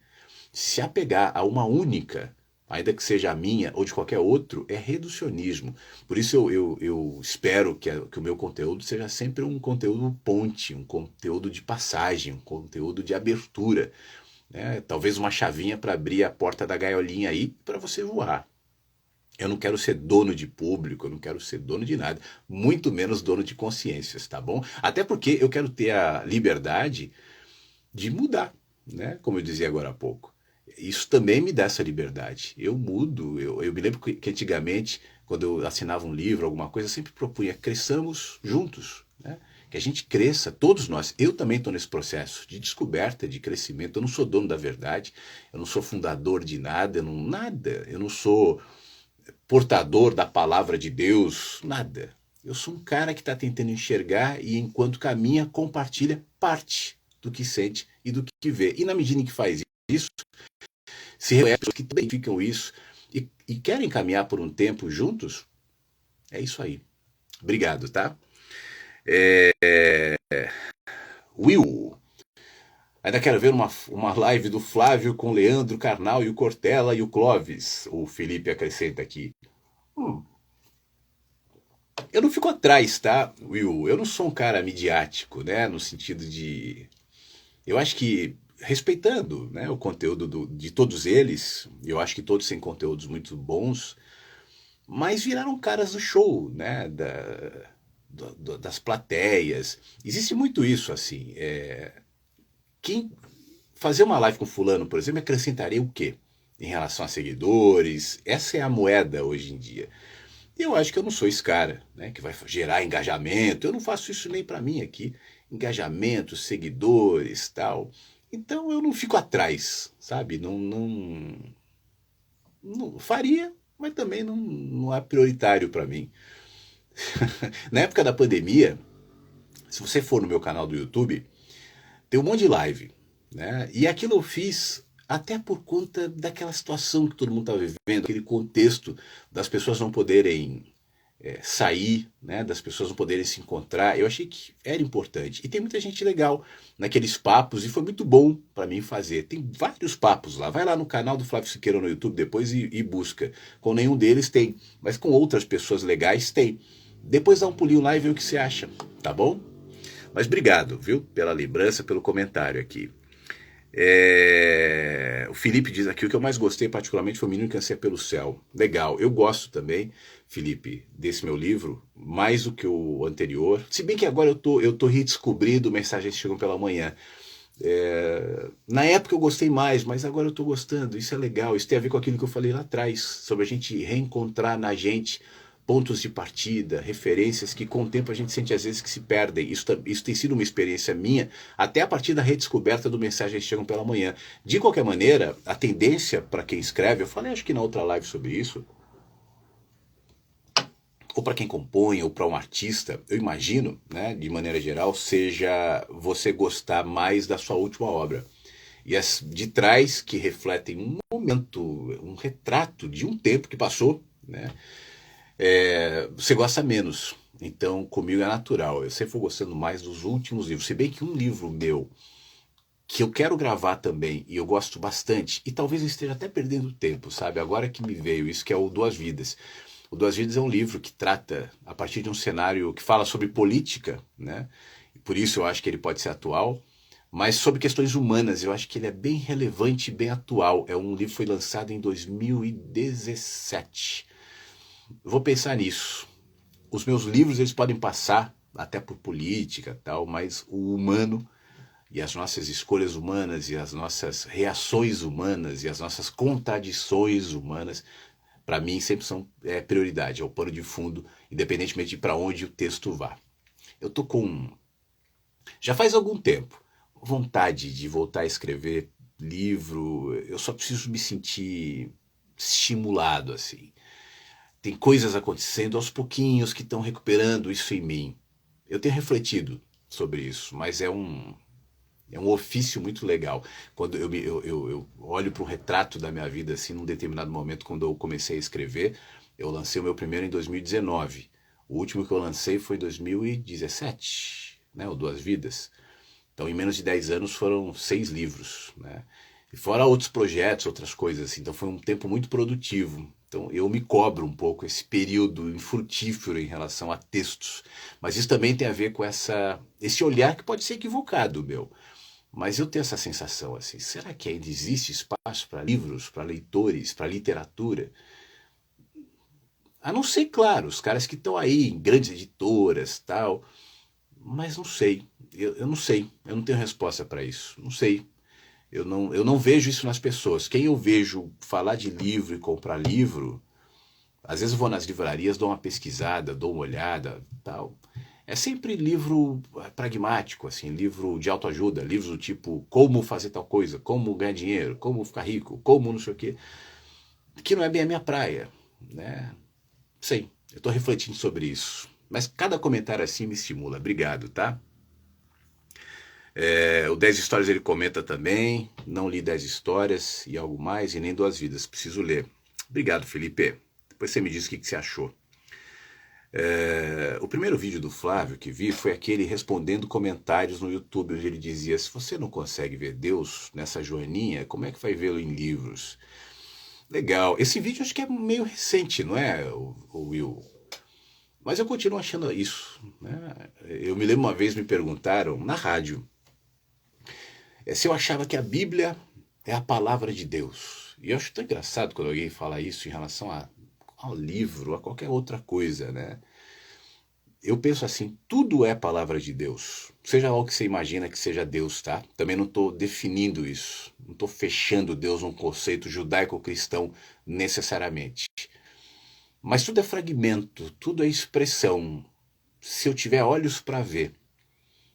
Se apegar a uma única, ainda que seja a minha ou de qualquer outro, é reducionismo. Por isso eu espero que o meu conteúdo seja sempre um conteúdo ponte, um conteúdo de passagem, um conteúdo de abertura. Né? Talvez uma chavinha para abrir a porta da gaiolinha aí para você voar. Eu não quero ser dono de público, eu não quero ser dono de nada, muito menos dono de consciências, tá bom? Até porque eu quero ter a liberdade de mudar, né? Como eu dizia agora há pouco. Isso também me dá essa liberdade. Eu mudo, eu me lembro que antigamente, quando eu assinava um livro, alguma coisa, eu sempre propunha, cresçamos juntos, né? Que a gente cresça, todos nós. Eu também estou nesse processo de descoberta, de crescimento. Eu não sou dono da verdade, eu não sou fundador de nada, eu não sou portador da palavra de Deus, nada. Eu sou um cara que está tentando enxergar e, enquanto caminha, compartilha parte do que sente e do que vê. E na medida em que faz isso, se reconhece pessoas que também ficam isso e querem caminhar por um tempo juntos, é isso aí. Obrigado, tá? Will, ainda quero ver uma live do Flávio com o Leandro Carnal e o Cortella e o Clóvis. O Felipe acrescenta aqui. Eu não fico atrás, tá, Will? Eu não sou um cara midiático, né? No sentido de. Eu acho que, respeitando, né, o conteúdo de todos eles, eu acho que todos têm conteúdos muito bons, mas viraram caras do show, né? Das plateias. Existe muito isso, assim. Quem fazer uma live com fulano, por exemplo, acrescentaria o quê? Em relação a seguidores? Essa é a moeda hoje em dia. Eu acho que eu não sou esse cara, né, que vai gerar engajamento. Eu não faço isso nem para mim aqui. Engajamento, seguidores, tal. Então eu não fico atrás, sabe? Não faria, mas também não é prioritário para mim. Na época da pandemia, se você for no meu canal do YouTube, tem um monte de live, né? E aquilo eu fiz até por conta daquela situação que todo mundo está vivendo, aquele contexto das pessoas não poderem sair, né, das pessoas não poderem se encontrar. Eu achei que era importante. E tem muita gente legal naqueles papos e foi muito bom para mim fazer. Tem vários papos lá. Vai lá no canal do Flávio Siqueira no YouTube depois e busca. Com nenhum deles tem, mas com outras pessoas legais tem. Depois dá um pulinho lá e vê o que você acha, tá bom? Mas obrigado, viu, pela lembrança, pelo comentário aqui. O Felipe diz aqui: o que eu mais gostei particularmente foi o Menino que Anseia pelo Céu. Legal, eu gosto também, Felipe, desse meu livro, mais do que o anterior. Se bem que agora eu tô redescobrindo Mensagens que Chegam pela Manhã. Na época eu gostei mais, mas agora eu estou gostando. Isso é legal, isso tem a ver com aquilo que eu falei lá atrás, sobre a gente reencontrar na gente pontos de partida, referências que com o tempo a gente sente às vezes que se perdem. Isso tem sido uma experiência minha, até a partir da redescoberta do Mensagens que Chegam pela Manhã. De qualquer maneira, a tendência para quem escreve, eu falei acho que na outra live sobre isso, ou para quem compõe, ou para um artista, eu imagino, né, de maneira geral, seja você gostar mais da sua última obra. E as de trás, que refletem um momento, um retrato de um tempo que passou, né, você gosta menos. Então, comigo é natural. Eu sempre vou gostando mais dos últimos livros. Se bem que um livro meu, que eu quero gravar também, e eu gosto bastante, e talvez eu esteja até perdendo tempo, sabe? Agora que me veio isso, que é o Duas Vidas. O Duas Vidas é um livro que trata, a partir de um cenário que fala sobre política, né? E por isso eu acho que ele pode ser atual, mas sobre questões humanas. Eu acho que ele é bem relevante e bem atual. É um livro que foi lançado em 2017. Vou pensar nisso. Os meus livros eles podem passar até por política, tal, mas o humano e as nossas escolhas humanas e as nossas reações humanas e as nossas contradições humanas, para mim sempre são prioridade, é o pano de fundo, independentemente de para onde o texto vá. Eu tô com, já faz algum tempo, vontade de voltar a escrever livro. Eu só preciso me sentir estimulado assim. Tem coisas acontecendo aos pouquinhos que estão recuperando isso em mim. Eu tenho refletido sobre isso, mas é um ofício muito legal. Quando eu olho para um retrato da minha vida, assim, num determinado momento, quando eu comecei a escrever, eu lancei o meu primeiro em 2019. O último que eu lancei foi em 2017, né, o Duas Vidas. Então, em menos de 10 anos, foram 6 livros, né? E fora outros projetos, outras coisas, assim. Então, foi um tempo muito produtivo. Então, eu me cobro um pouco esse período infrutífero em relação a textos. Mas isso também tem a ver com esse olhar que pode ser equivocado, meu. Mas eu tenho essa sensação assim, será que ainda existe espaço para livros, para leitores, para literatura? A não ser, claro, os caras que estão aí em grandes editoras, tal, mas não sei. Eu não sei, eu não tenho resposta para isso. Não sei. Eu não vejo isso nas pessoas. Quem eu vejo falar de livro e comprar livro, às vezes eu vou nas livrarias, dou uma pesquisada, dou uma olhada, tal. É sempre livro pragmático, assim, livro de autoajuda, livros do tipo como fazer tal coisa, como ganhar dinheiro, como ficar rico, como não sei o quê, que não é bem a minha praia, né? Sei, eu estou refletindo sobre isso. Mas cada comentário assim me estimula. Obrigado, tá? O 10 Histórias ele comenta também. Não li 10 histórias e algo mais, e nem Duas Vidas. Preciso ler. Obrigado, Felipe. Depois você me diz o que você achou. O primeiro vídeo do Flávio que vi foi aquele respondendo comentários no YouTube, onde ele dizia: se você não consegue ver Deus nessa joaninha, como é que vai vê-lo em livros? Legal. Esse vídeo acho que é meio recente, não é, o Will? Mas eu continuo achando isso, né? Eu me lembro uma vez me perguntaram na rádio se eu achava que a Bíblia é a palavra de Deus. E eu acho tão engraçado quando alguém fala isso em relação ao livro, a qualquer outra coisa, né? Eu penso assim, tudo é palavra de Deus. Seja lá o que você imagina que seja Deus, tá? Também não estou definindo isso. Não estou fechando Deus num conceito judaico-cristão necessariamente. Mas tudo é fragmento, tudo é expressão. Se eu tiver olhos para ver,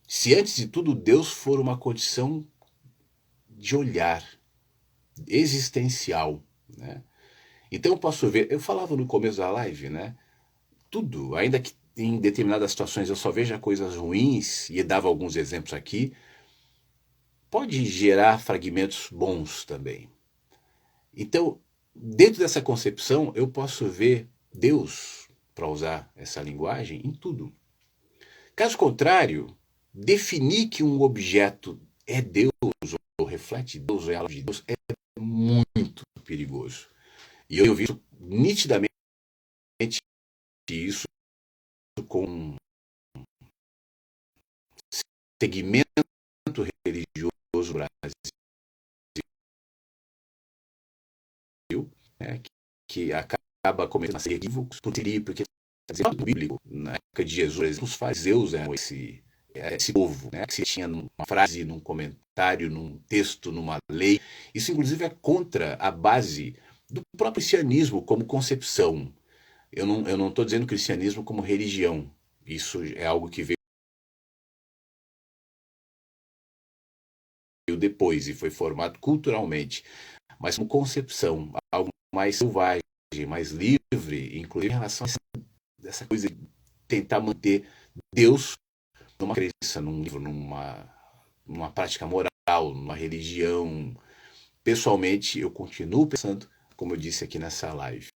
se antes de tudo Deus for uma condição de olhar, existencial, né? Então eu posso ver, eu falava no começo da live, né? Tudo, ainda que em determinadas situações eu só veja coisas ruins, e dava alguns exemplos aqui, pode gerar fragmentos bons também. Então, dentro dessa concepção, eu posso ver Deus, para usar essa linguagem, em tudo. Caso contrário, definir que um objeto é Deus, ou reflete Deus, ou é algo de Deus, é muito perigoso. E eu vi nitidamente isso com segmento religioso Brasil, né, que acaba cometendo equívocos porque no bíblico, na época de Jesus, os fariseus eram esse povo, né, que se tinha numa frase, num comentário, num texto, numa lei. Isso, inclusive, é contra a base do próprio cristianismo como concepção. Eu não estou dizendo cristianismo como religião. Isso é algo que veio depois e foi formado culturalmente. Mas como concepção, algo mais selvagem, mais livre, inclusive em relação a essa coisa de tentar manter Deus numa crença, num livro, numa prática moral, numa religião. Pessoalmente, eu continuo pensando, como eu disse aqui nessa live.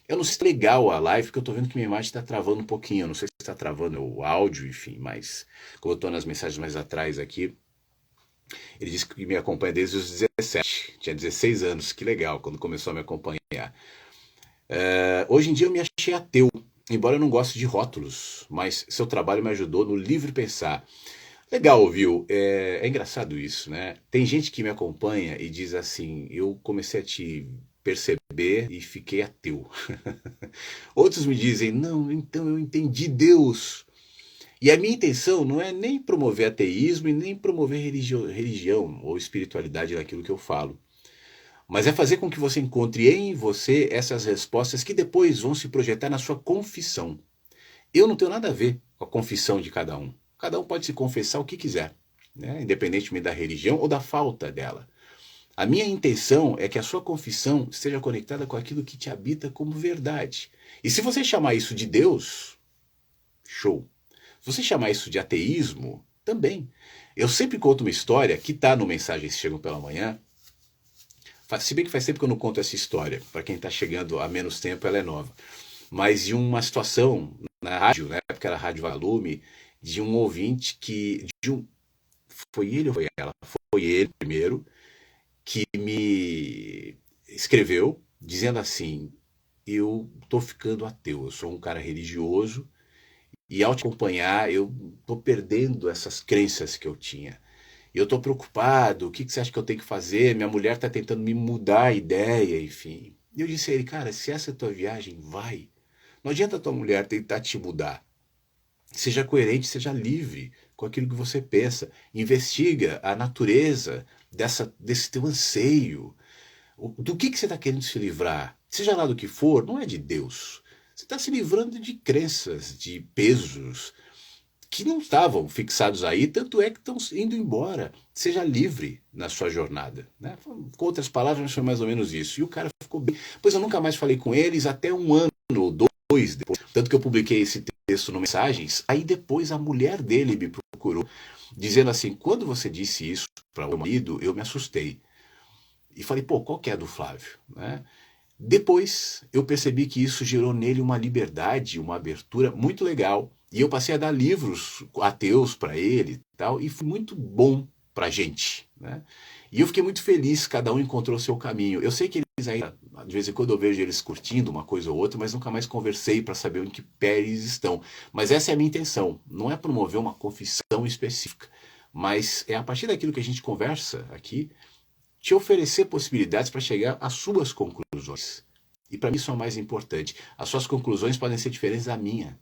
Eu não sei se é legal a live, porque eu estou vendo que minha imagem está travando um pouquinho. Eu não sei se está travando o áudio, enfim, mas como eu estou nas mensagens mais atrás aqui, ele disse que me acompanha desde os 17. Tinha 16 anos, que legal, quando começou a me acompanhar. Hoje em dia eu me achei ateu, embora eu não goste de rótulos, mas seu trabalho me ajudou no livre pensar. Legal, viu? É engraçado isso, né? Tem gente que me acompanha e diz assim: eu comecei a te perceber e fiquei ateu. Outros me dizem: não, então eu entendi Deus. E a minha intenção não é nem promover ateísmo e nem promover religião ou espiritualidade naquilo que eu falo. Mas é fazer com que você encontre em você essas respostas que depois vão se projetar na sua confissão. Eu não tenho nada a ver com a confissão de cada um. Cada um pode se confessar o que quiser, né? Independentemente da religião ou da falta dela. A minha intenção é que a sua confissão esteja conectada com aquilo que te habita como verdade. E se você chamar isso de Deus, show. Se você chamar isso de ateísmo, também. Eu sempre conto uma história que está no Mensagens que Chegam pela Manhã. Se bem que faz tempo que eu não conto essa história. Para quem está chegando há menos tempo, ela é nova. Mas de uma situação na rádio, na época era Rádio Valume, de um ouvinte que... foi ele ou foi ela? Foi ele primeiro, que me escreveu dizendo assim: eu estou ficando ateu, eu sou um cara religioso e ao te acompanhar eu estou perdendo essas crenças que eu tinha. E eu estou preocupado, o que você acha que eu tenho que fazer? Minha mulher está tentando me mudar a ideia, enfim. E eu disse a ele: cara, se essa é a tua viagem, vai. Não adianta a tua mulher tentar te mudar. Seja coerente, seja livre com aquilo que você pensa. Investiga a natureza desse teu anseio. Do que você está querendo se livrar? Seja lá do que for, não é de Deus. Você está se livrando de crenças, de pesos que não estavam fixados aí, tanto é que estão indo embora. Seja livre na sua jornada, né? Com outras palavras, foi mais ou menos isso. E o cara ficou bem. Pois eu nunca mais falei com eles até um ano ou dois depois. Tanto que eu publiquei esse texto no Mensagens, aí depois a mulher dele me procurou, dizendo assim, quando você disse isso para o meu marido, eu me assustei. E falei, pô, qual que é do Flávio? Né? Depois eu percebi que isso gerou nele uma liberdade, uma abertura muito legal. E eu passei a dar livros ateus para ele e tal, e foi muito bom para a gente. Né? E eu fiquei muito feliz, cada um encontrou o seu caminho. Eu sei que eles ainda, de vez em quando eu vejo eles curtindo uma coisa ou outra, mas nunca mais conversei para saber em que pé eles estão. Mas essa é a minha intenção, não é promover uma confissão específica, mas é a partir daquilo que a gente conversa aqui, te oferecer possibilidades para chegar às suas conclusões. E para mim isso é o mais importante. As suas conclusões podem ser diferentes da minha.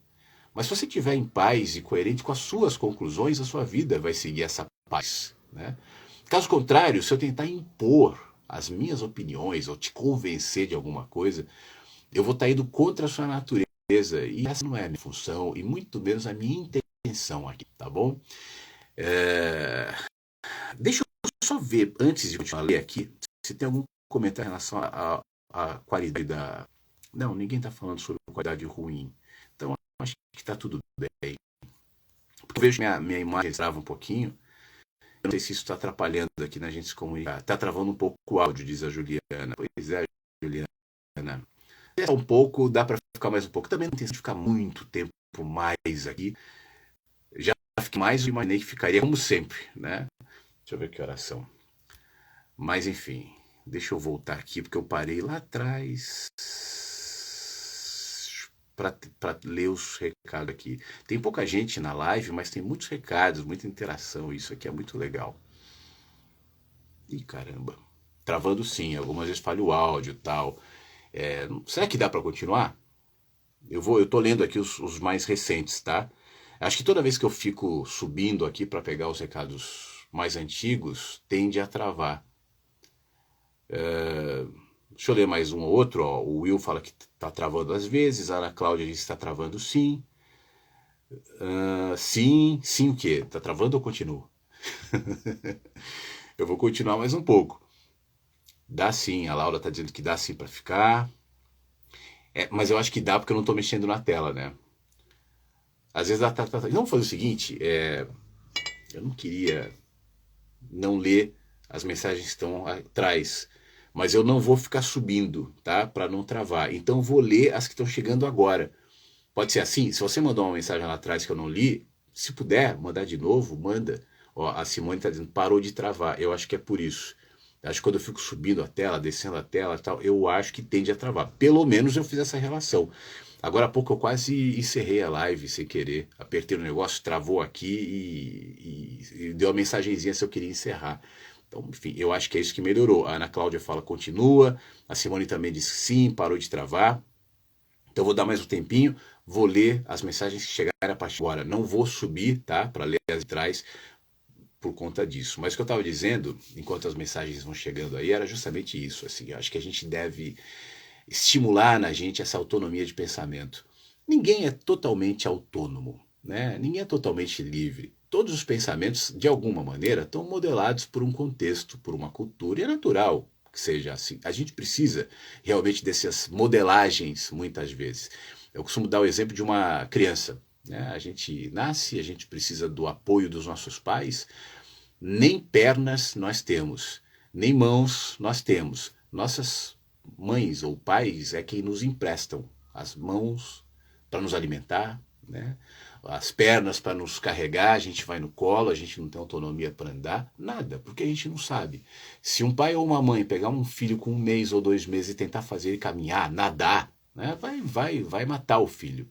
Mas se você estiver em paz e coerente com as suas conclusões, a sua vida vai seguir essa paz. Né? Caso contrário, se eu tentar impor as minhas opiniões ou te convencer de alguma coisa, eu vou estar indo contra a sua natureza. E essa não é a minha função e muito menos a minha intenção aqui, tá bom? Deixa eu só ver, antes de continuar a ler aqui, se tem algum comentário em relação à qualidade da... Não, ninguém está falando sobre qualidade ruim. Então, acho que está tudo bem. Porque eu vejo minha imagem trava um pouquinho. Eu não sei se isso está atrapalhando aqui na gente se comunicar. Está travando um pouco o áudio, diz a Juliana. Pois é, Juliana. É um pouco, dá para ficar mais um pouco. Também não tem que ficar muito tempo mais aqui. Já fiquei mais, eu imaginei que ficaria como sempre, né? Deixa eu ver que horas são. Mas enfim, deixa eu voltar aqui, porque eu parei lá atrás para ler os recados aqui. Tem pouca gente na live, mas tem muitos recados, muita interação. Isso aqui é muito legal. Ih, caramba. Travando sim, algumas vezes falha o áudio e tal. Será que dá para continuar? Eu tô lendo aqui os mais recentes, tá? Acho que toda vez que eu fico subindo aqui para pegar os recados mais antigos, tende a travar. Deixa eu ler mais um ou outro. Ó. O Will fala que está travando às vezes. A Ana Cláudia diz que está travando sim. Sim o quê? Está travando ou continuo? Eu vou continuar mais um pouco. Dá sim, a Laura está dizendo que dá sim para ficar. Mas eu acho que dá porque eu não estou mexendo na tela, né? Às vezes dá. Vamos fazer o seguinte, eu não queria não ler as mensagens que estão atrás, mas eu não vou ficar subindo, tá? Para não travar. Então eu vou ler as que estão chegando agora. Pode ser assim? Se você mandou uma mensagem lá atrás que eu não li, se puder mandar de novo, manda. Ó, a Simone está dizendo, parou de travar. Eu acho que é por isso. Acho que quando eu fico subindo a tela, descendo a tela e tal, eu acho que tende a travar. Pelo menos eu fiz essa relação. Agora há pouco eu quase encerrei a live sem querer. Apertei o negócio, travou aqui e deu uma mensagenzinha se eu queria encerrar. Então, enfim, eu acho que é isso que melhorou. A Ana Cláudia fala continua. A Simone também diz que sim, parou de travar. Então eu vou dar mais um tempinho, vou ler as mensagens que chegaram a partir de agora. Não vou subir, tá? Para ler as de trás por conta disso. Mas o que eu estava dizendo, enquanto as mensagens vão chegando aí, era justamente isso. Assim, eu acho que a gente deve estimular na gente essa autonomia de pensamento. Ninguém é totalmente autônomo, né? Ninguém é totalmente livre. Todos os pensamentos, de alguma maneira, estão modelados por um contexto, por uma cultura, e é natural que seja assim. A gente precisa realmente dessas modelagens, muitas vezes. Eu costumo dar o exemplo de uma criança. Né? A gente nasce, a gente precisa do apoio dos nossos pais. Nem pernas nós temos, nem mãos nós temos. Nossas mães ou pais é quem nos emprestam as mãos para nos alimentar, né? As pernas para nos carregar, a gente vai no colo, a gente não tem autonomia para andar, nada, porque a gente não sabe. Se um pai ou uma mãe pegar um filho com 1 mês ou 2 meses e tentar fazer ele caminhar, nadar, né? vai matar o filho.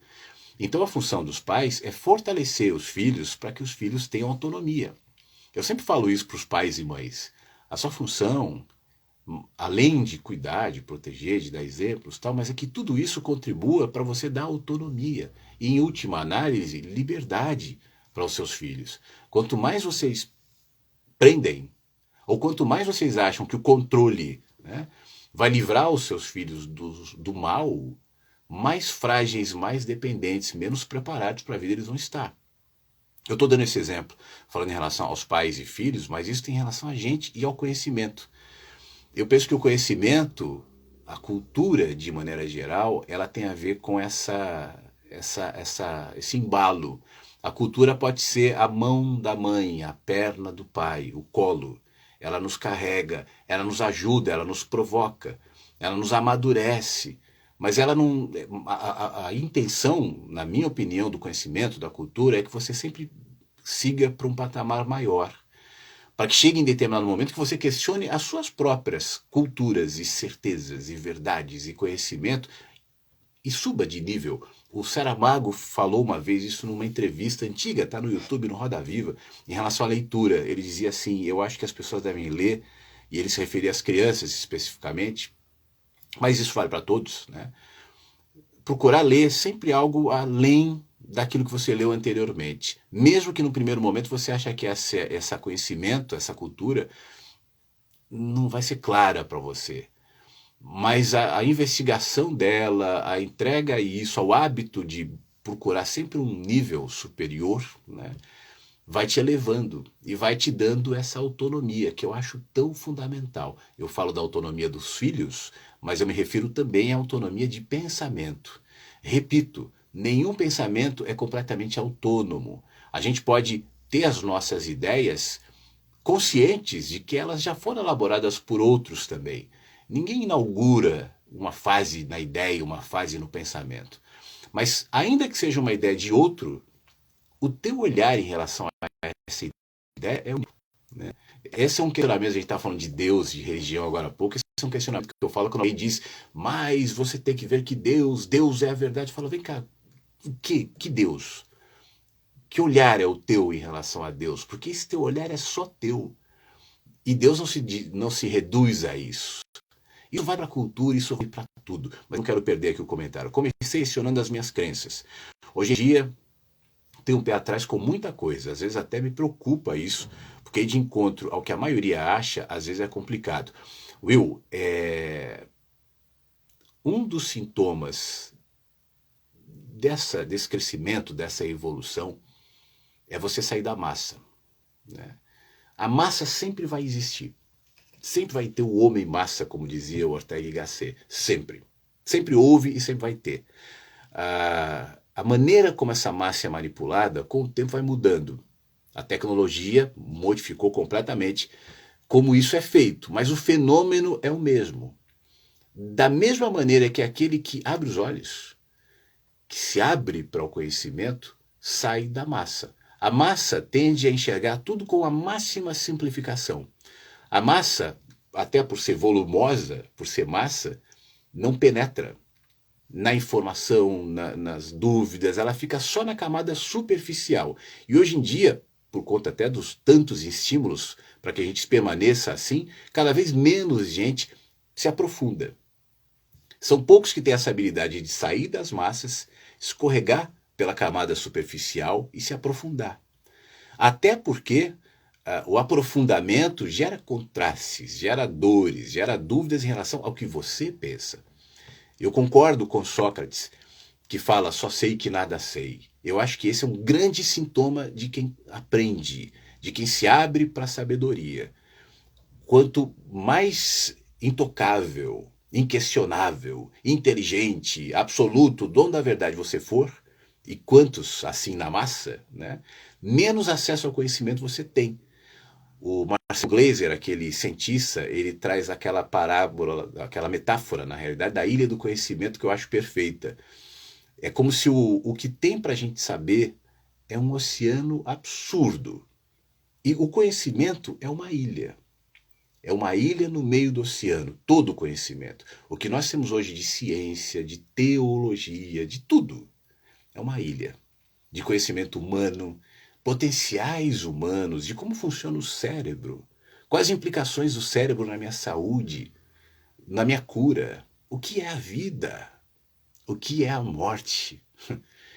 Então a função dos pais é fortalecer os filhos para que os filhos tenham autonomia. Eu sempre falo isso para os pais e mães. A sua função, além de cuidar, de proteger, de dar exemplos, tal, mas é que tudo isso contribua para você dar autonomia e, em última análise, liberdade para os seus filhos. Quanto mais vocês prendem, ou quanto mais vocês acham que o controle, né, vai livrar os seus filhos do mal, mais frágeis, mais dependentes, menos preparados para a vida eles vão estar. Eu estou dando esse exemplo, falando em relação aos pais e filhos, mas isso tem relação a gente e ao conhecimento. Eu penso que o conhecimento, a cultura de maneira geral, ela tem a ver com essa esse embalo. A cultura pode ser a mão da mãe, a perna do pai, o colo. Ela nos carrega, ela nos ajuda, ela nos provoca, ela nos amadurece. Mas ela não. A intenção, na minha opinião, do conhecimento, da cultura, é que você sempre siga para um patamar maior. Para que chegue em determinado momento que você questione as suas próprias culturas e certezas e verdades e conhecimento e suba de nível. O Saramago falou uma vez isso numa entrevista antiga, está no YouTube, no Roda Viva, em relação à leitura. Ele dizia assim, eu acho que as pessoas devem ler, e ele se referia às crianças especificamente, mas isso vale para todos, né? Procurar ler sempre algo além daquilo que você leu anteriormente. Mesmo que no primeiro momento você ache que essa conhecimento, essa cultura, não vai ser clara para você. Mas a investigação dela, a entrega a isso, ao hábito de procurar sempre um nível superior, né, vai te elevando e vai te dando essa autonomia que eu acho tão fundamental. Eu falo da autonomia dos filhos, mas eu me refiro também à autonomia de pensamento. Repito, nenhum pensamento é completamente autônomo. A gente pode ter as nossas ideias conscientes de que elas já foram elaboradas por outros também. Ninguém inaugura uma fase na ideia, uma fase no pensamento. Mas ainda que seja uma ideia de outro, o teu olhar em relação a essa ideia é único, né? Esse é um questionamento, a gente está falando de Deus, de religião agora há pouco, esse é um questionamento que eu falo quando alguém diz, mas você tem que ver que Deus é a verdade. Eu falo, vem cá, que Deus? Que olhar é o teu em relação a Deus? Porque esse teu olhar é só teu. E Deus não se reduz a isso. Isso vai para a cultura, isso vai para tudo. Mas não quero perder aqui o comentário. Comecei questionando as minhas crenças. Hoje em dia, tenho um pé atrás com muita coisa. Às vezes até me preocupa isso, porque ir de encontro ao que a maioria acha, às vezes é complicado. Will, um dos sintomas desse crescimento, dessa evolução, é você sair da massa, né? A massa sempre vai existir. Sempre vai ter o homem massa, como dizia o Ortega y Gasset. Sempre. Sempre houve e sempre vai ter. A maneira como essa massa é manipulada, com o tempo vai mudando. A tecnologia modificou completamente como isso é feito, mas o fenômeno é o mesmo. Da mesma maneira que aquele que abre os olhos, que se abre para o conhecimento, sai da massa. A massa tende a enxergar tudo com a máxima simplificação. A massa, até por ser volumosa, por ser massa, não penetra na informação, nas dúvidas, ela fica só na camada superficial. E hoje em dia, por conta até dos tantos estímulos para que a gente permaneça assim, cada vez menos gente se aprofunda. São poucos que têm essa habilidade de sair das massas, escorregar pela camada superficial e se aprofundar. Até porque o aprofundamento gera contrastes, gera dores, gera dúvidas em relação ao que você pensa. Eu concordo com Sócrates, que fala só sei que nada sei. Eu acho que esse é um grande sintoma de quem aprende, de quem se abre para a sabedoria. Quanto mais intocável, inquestionável, inteligente, absoluto, dono da verdade você for, e quantos assim na massa, né, menos acesso ao conhecimento você tem. O Marcel Glaser, aquele cientista, ele traz aquela parábola, aquela metáfora, na realidade, da ilha do conhecimento que eu acho perfeita. É como se o que tem para a gente saber é um oceano absurdo. E o conhecimento é uma ilha. É uma ilha no meio do oceano, todo o conhecimento. O que nós temos hoje de ciência, de teologia, de tudo, é uma ilha de conhecimento humano, potenciais humanos, de como funciona o cérebro, quais as implicações do cérebro na minha saúde, na minha cura, o que é a vida, o que é a morte.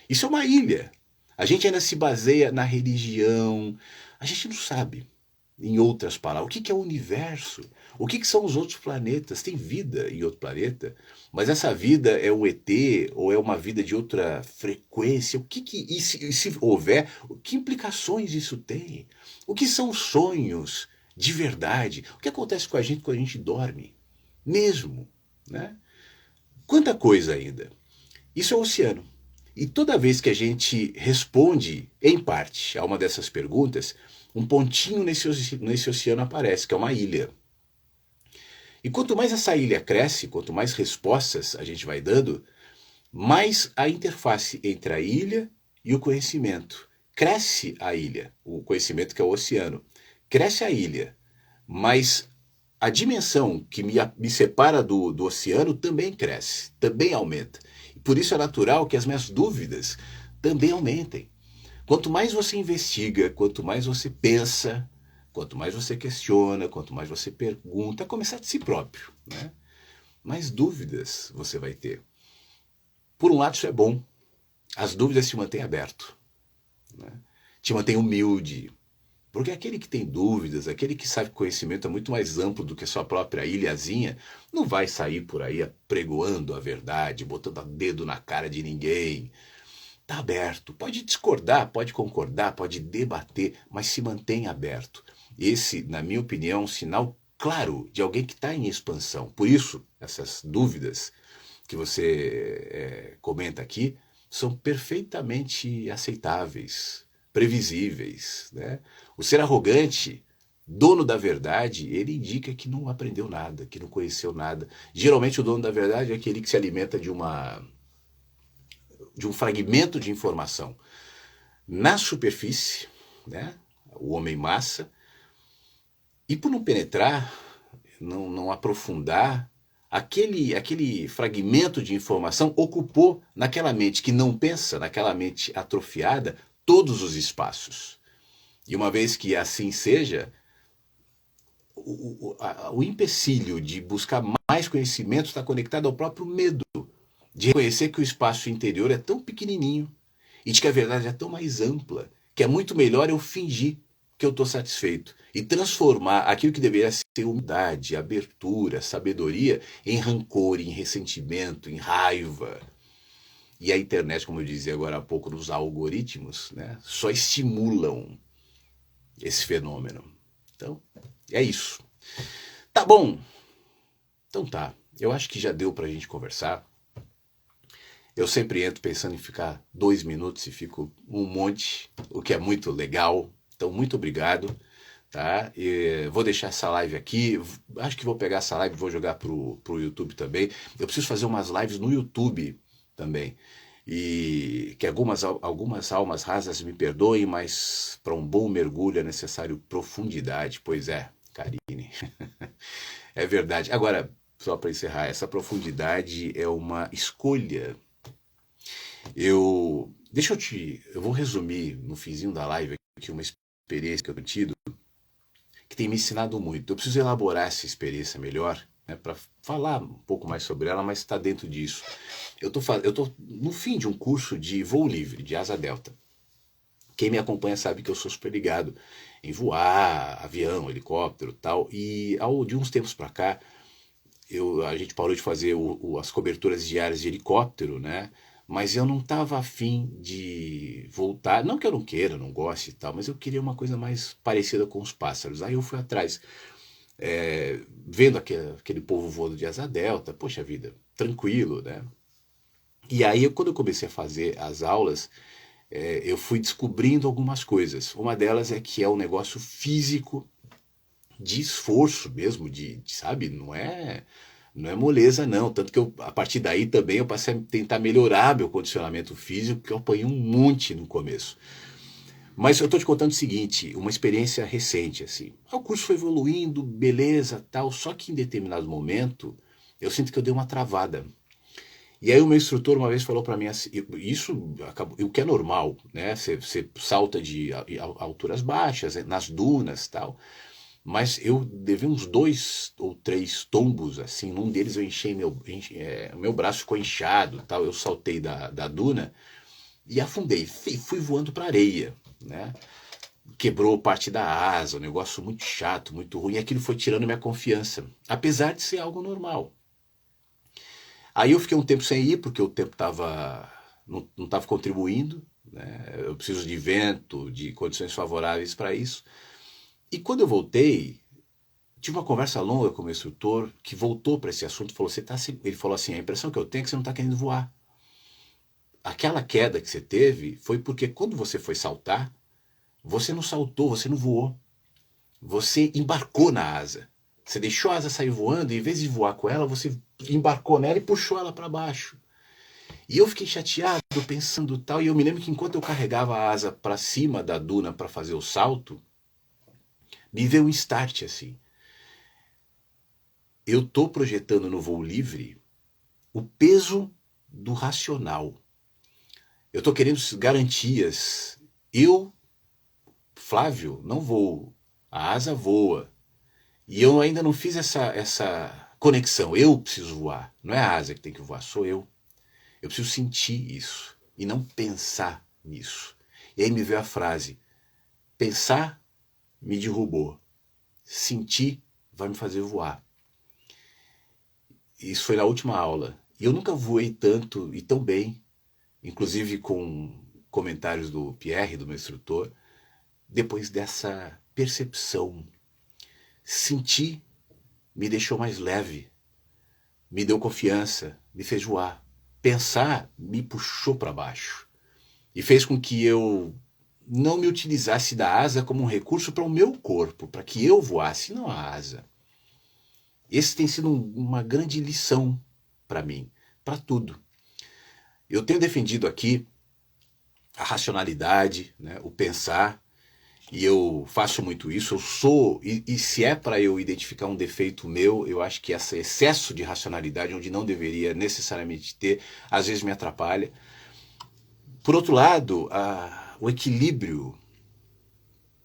Isso é uma ilha. A gente ainda se baseia na religião, a gente não sabe. Em outras palavras, o que é o universo? O que são os outros planetas? Tem vida em outro planeta? Mas essa vida é um ET ou é uma vida de outra frequência? E se houver, que implicações isso tem? O que são sonhos de verdade? O que acontece com a gente quando a gente dorme? Mesmo, né? Quanta coisa ainda. Isso é o oceano. E toda vez que a gente responde, em parte, a uma dessas perguntas, um pontinho nesse oceano aparece, que é uma ilha. E quanto mais essa ilha cresce, quanto mais respostas a gente vai dando, mais a interface entre a ilha e o conhecimento. Cresce a ilha, o conhecimento que é o oceano. Cresce a ilha, mas a dimensão que me separa do oceano também cresce, também aumenta. E por isso é natural que as minhas dúvidas também aumentem. Quanto mais você investiga, quanto mais você pensa, quanto mais você questiona, quanto mais você pergunta, a começar de si próprio, né? Mais dúvidas você vai ter. Por um lado, isso é bom. As dúvidas te mantêm aberto, né? Te mantém humilde. Porque aquele que tem dúvidas, aquele que sabe que o conhecimento é muito mais amplo do que a sua própria ilhazinha, não vai sair por aí apregoando a verdade, botando o dedo na cara de ninguém. Está aberto. Pode discordar, pode concordar, pode debater, mas se mantém aberto. Esse, na minha opinião, é um sinal claro de alguém que está em expansão. Por isso, essas dúvidas que você comenta aqui são perfeitamente aceitáveis, previsíveis, né? O ser arrogante, dono da verdade, ele indica que não aprendeu nada, que não conheceu nada. Geralmente o dono da verdade é aquele que se alimenta de um fragmento de informação na superfície, né? O homem massa, e por não penetrar, não aprofundar, aquele fragmento de informação ocupou naquela mente que não pensa, naquela mente atrofiada, todos os espaços. E uma vez que assim seja, o empecilho de buscar mais conhecimento está conectado ao próprio medo de reconhecer que o espaço interior é tão pequenininho e de que a verdade é tão mais ampla, que é muito melhor eu fingir que eu estou satisfeito e transformar aquilo que deveria ser humildade, abertura, sabedoria em rancor, em ressentimento, em raiva. E a internet, como eu dizia agora há pouco, nos algoritmos, né, só estimulam esse fenômeno. Então, é isso. Tá bom. Então tá. Eu acho que já deu pra gente conversar. Eu sempre entro pensando em ficar 2 minutos e fico um monte, o que é muito legal. Então, muito obrigado. Tá? E vou deixar essa live aqui. Acho que vou pegar essa live e vou jogar pro YouTube também. Eu preciso fazer umas lives no YouTube também. E que algumas almas rasas me perdoem, mas para um bom mergulho é necessário profundidade. Pois é, Karine. É verdade. Agora, só para encerrar, essa profundidade é uma escolha. Eu vou resumir no finzinho da live aqui uma experiência que eu tenho tido que tem me ensinado muito. Eu preciso elaborar essa experiência melhor, né, para falar um pouco mais sobre ela, mas está dentro disso. Eu tô no fim de um curso de voo livre, de asa delta. Quem me acompanha sabe que eu sou super ligado em voar, avião, helicóptero, tal. E de uns tempos para cá, a gente parou de fazer as coberturas diárias de helicóptero, né? Mas eu não estava afim de voltar. Não que eu não queira, não goste e tal, mas eu queria uma coisa mais parecida com os pássaros. Aí eu fui atrás, vendo aquele povo voando de asa delta, poxa vida, tranquilo, né? E aí, quando eu comecei a fazer as aulas, eu fui descobrindo algumas coisas. Uma delas é que é um negócio físico, de esforço mesmo, sabe, não é moleza não, tanto que a partir daí também eu passei a tentar melhorar meu condicionamento físico, porque eu apanhei um monte no começo. Mas eu estou te contando o seguinte, uma experiência recente, assim. O curso foi evoluindo, beleza, tal, só que em determinado momento eu sinto que eu dei uma travada. E aí o meu instrutor uma vez falou para mim assim, isso acabou, o que é normal, né? Você salta de alturas baixas, nas dunas, tal. Mas eu levei uns 2 ou 3 tombos, assim, num deles eu meu braço ficou inchado, tal, eu saltei da duna e afundei, fui voando para areia, né? Quebrou parte da asa, um negócio muito chato, muito ruim, e aquilo foi tirando minha confiança, apesar de ser algo normal. Aí eu fiquei um tempo sem ir, porque o tempo não estava contribuindo, né? Eu preciso de vento, de condições favoráveis para isso. E quando eu voltei, tive uma conversa longa com o meu instrutor, que voltou para esse assunto, falou, ele falou assim, a impressão que eu tenho é que você não está querendo voar. aquela queda que você teve foi porque quando você foi saltar, você não saltou, você não voou. Você embarcou na asa. Você deixou a asa sair voando e em vez de voar com ela, você embarcou nela e puxou ela para baixo. E eu fiquei chateado, pensando tal, e eu me lembro que enquanto eu carregava a asa para cima da duna para fazer o salto, me veio um start assim. Eu estou projetando no voo livre o peso do racional. Eu estou querendo garantias. Eu, Flávio, não voo. A asa voa. E eu ainda não fiz essa conexão. Eu preciso voar. Não é a asa que tem que voar, sou eu. Eu preciso sentir isso e não pensar nisso. E aí me veio a frase: pensar me derrubou. Sentir vai me fazer voar. Isso foi na última aula. E eu nunca voei tanto e tão bem, inclusive com comentários do Pierre, do meu instrutor, depois dessa percepção. Sentir me deixou mais leve, me deu confiança, me fez voar. Pensar me puxou para baixo e fez com que eu não me utilizasse da asa como um recurso para o meu corpo, para que eu voasse, não a asa. Esse tem sido uma grande lição para mim, para tudo. Eu tenho defendido aqui a racionalidade, né, o pensar, e eu faço muito isso. Eu sou, e se é para eu identificar um defeito meu, eu acho que esse excesso de racionalidade, onde não deveria necessariamente ter, às vezes me atrapalha. Por outro lado, o equilíbrio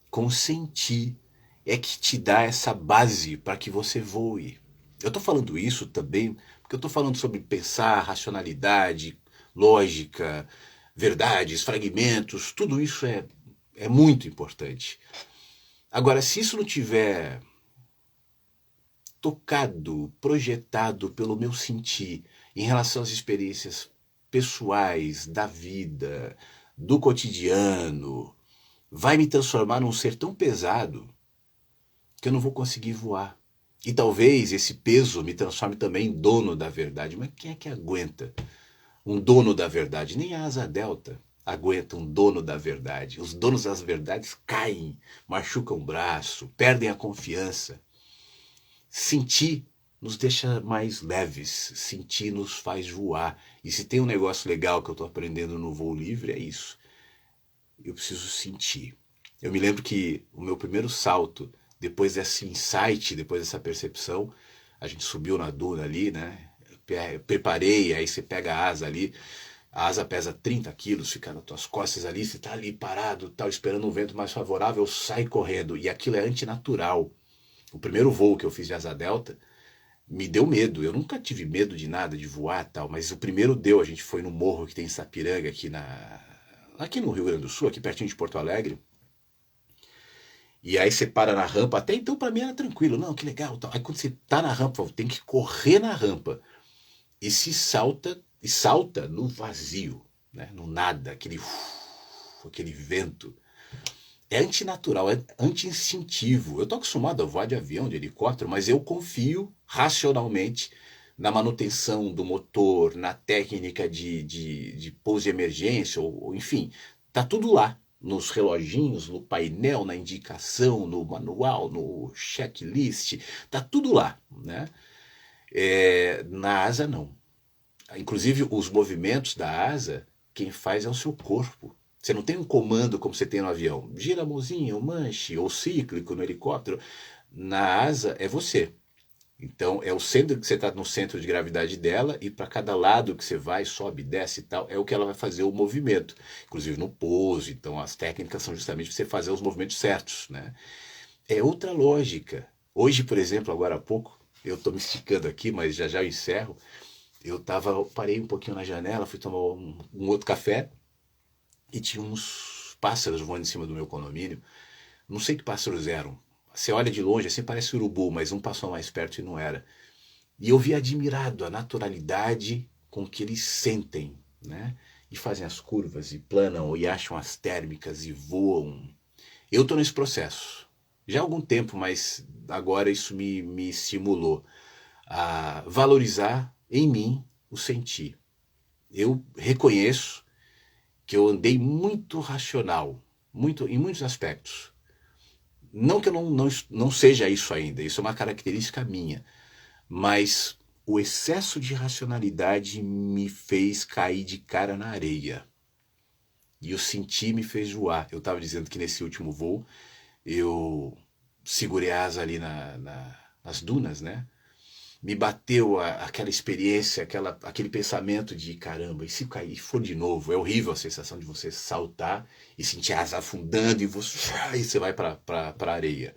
com o sentir é que te dá essa base para que você voe. Eu estou falando isso também porque eu estou falando sobre pensar, racionalidade, lógica, verdades, fragmentos, tudo isso é muito importante. Agora, se isso não tiver tocado, projetado pelo meu sentir em relação às experiências pessoais, da vida, do cotidiano, vai me transformar num ser tão pesado que eu não vou conseguir voar. E talvez esse peso me transforme também em dono da verdade. Mas quem é que aguenta um dono da verdade? Nem a asa delta aguenta um dono da verdade. Os donos das verdades caem, machucam o braço, perdem a confiança. Sentir nos deixa mais leves, sentir nos faz voar. E se tem um negócio legal que eu estou aprendendo no voo livre, é isso. Eu preciso sentir. Eu me lembro que o meu primeiro salto, depois desse insight, depois dessa percepção, a gente subiu na duna ali, né? Preparei, aí você pega a asa ali, a asa pesa 30 quilos, fica nas tuas costas ali, você tá ali parado, tá esperando um vento mais favorável, sai correndo, e aquilo é antinatural. O primeiro voo que eu fiz de asa delta me deu medo, eu nunca tive medo de nada, de voar e tal, mas o primeiro deu, a gente foi no morro que tem em Sapiranga, aqui no Rio Grande do Sul, aqui pertinho de Porto Alegre. E aí você para na rampa, até então para mim era tranquilo, não, que legal. Tal. Aí quando você tá na rampa, tem que correr na rampa e salta no vazio, né? No nada, aquele vento. É antinatural, é anti-instintivo. Eu tô acostumado a voar de avião, de helicóptero, mas eu confio racionalmente na manutenção do motor, na técnica de pouso de emergência, ou enfim, tá tudo lá. Nos reloginhos, no painel, na indicação, no manual, no checklist, tá tudo lá, né? Na asa não. Inclusive os movimentos da asa, quem faz é o seu corpo. Você não tem um comando como você tem no avião. Gira a mãozinha, ou manche, ou cíclico no helicóptero. Na asa é você. Então é o centro que você está no centro de gravidade dela e para cada lado que você vai, sobe, desce e tal, é o que ela vai fazer o movimento. Inclusive no pouso, então as técnicas são justamente para você fazer os movimentos certos, né? É outra lógica. Hoje, por exemplo, agora há pouco, eu estou me esticando aqui, mas já já eu encerro. Parei um pouquinho na janela, fui tomar um outro café e tinha uns pássaros voando em cima do meu condomínio. Não sei que pássaros eram. Você olha de longe, assim parece urubu, mas um passou mais perto e não era. E eu vi admirado a naturalidade com que eles sentem, né? E fazem as curvas, e planam, e acham as térmicas, e voam. Eu estou nesse processo. Já há algum tempo, mas agora isso me estimulou a valorizar em mim o sentir. Eu reconheço que eu andei muito racional, em muitos aspectos. Não que eu não seja isso ainda, isso é uma característica minha, mas o excesso de racionalidade me fez cair de cara na areia. E eu senti, me fez voar. Eu estava dizendo que nesse último voo, eu segurei a asa ali nas dunas, né? Me bateu aquela experiência, aquele pensamento de caramba, e se cair for de novo? É horrível a sensação de você saltar e sentir a asa afundando e você vai para a areia.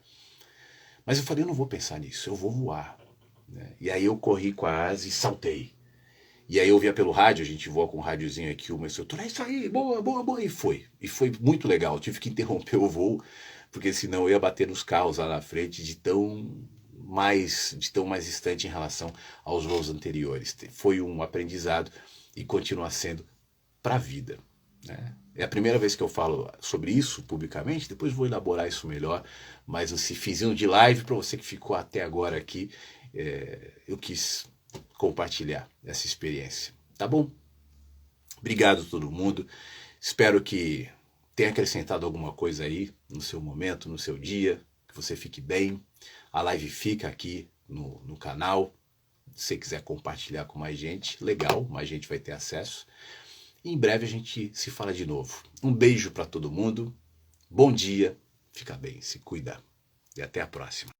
Mas eu falei, eu não vou pensar nisso, eu vou voar. Né? E aí eu corri com a asa e saltei. E aí eu via pelo rádio, a gente voa com um rádiozinho aqui, o meu instrutor, é isso aí, boa, boa, boa, e foi. E foi muito legal, eu tive que interromper o voo, porque senão eu ia bater nos carros lá na frente de tão mais distante em relação aos voos anteriores. Foi um aprendizado e continua sendo para a vida. Né? É a primeira vez que eu falo sobre isso publicamente, depois vou elaborar isso melhor, mas esse fizinho de live, para você que ficou até agora aqui, eu quis compartilhar essa experiência. Tá bom? Obrigado a todo mundo. Espero que tenha acrescentado alguma coisa aí no seu momento, no seu dia, que você fique bem. A live fica aqui no canal. Se você quiser compartilhar com mais gente, legal, mais gente vai ter acesso. E em breve a gente se fala de novo. Um beijo para todo mundo. Bom dia. Fica bem, se cuida. E até a próxima.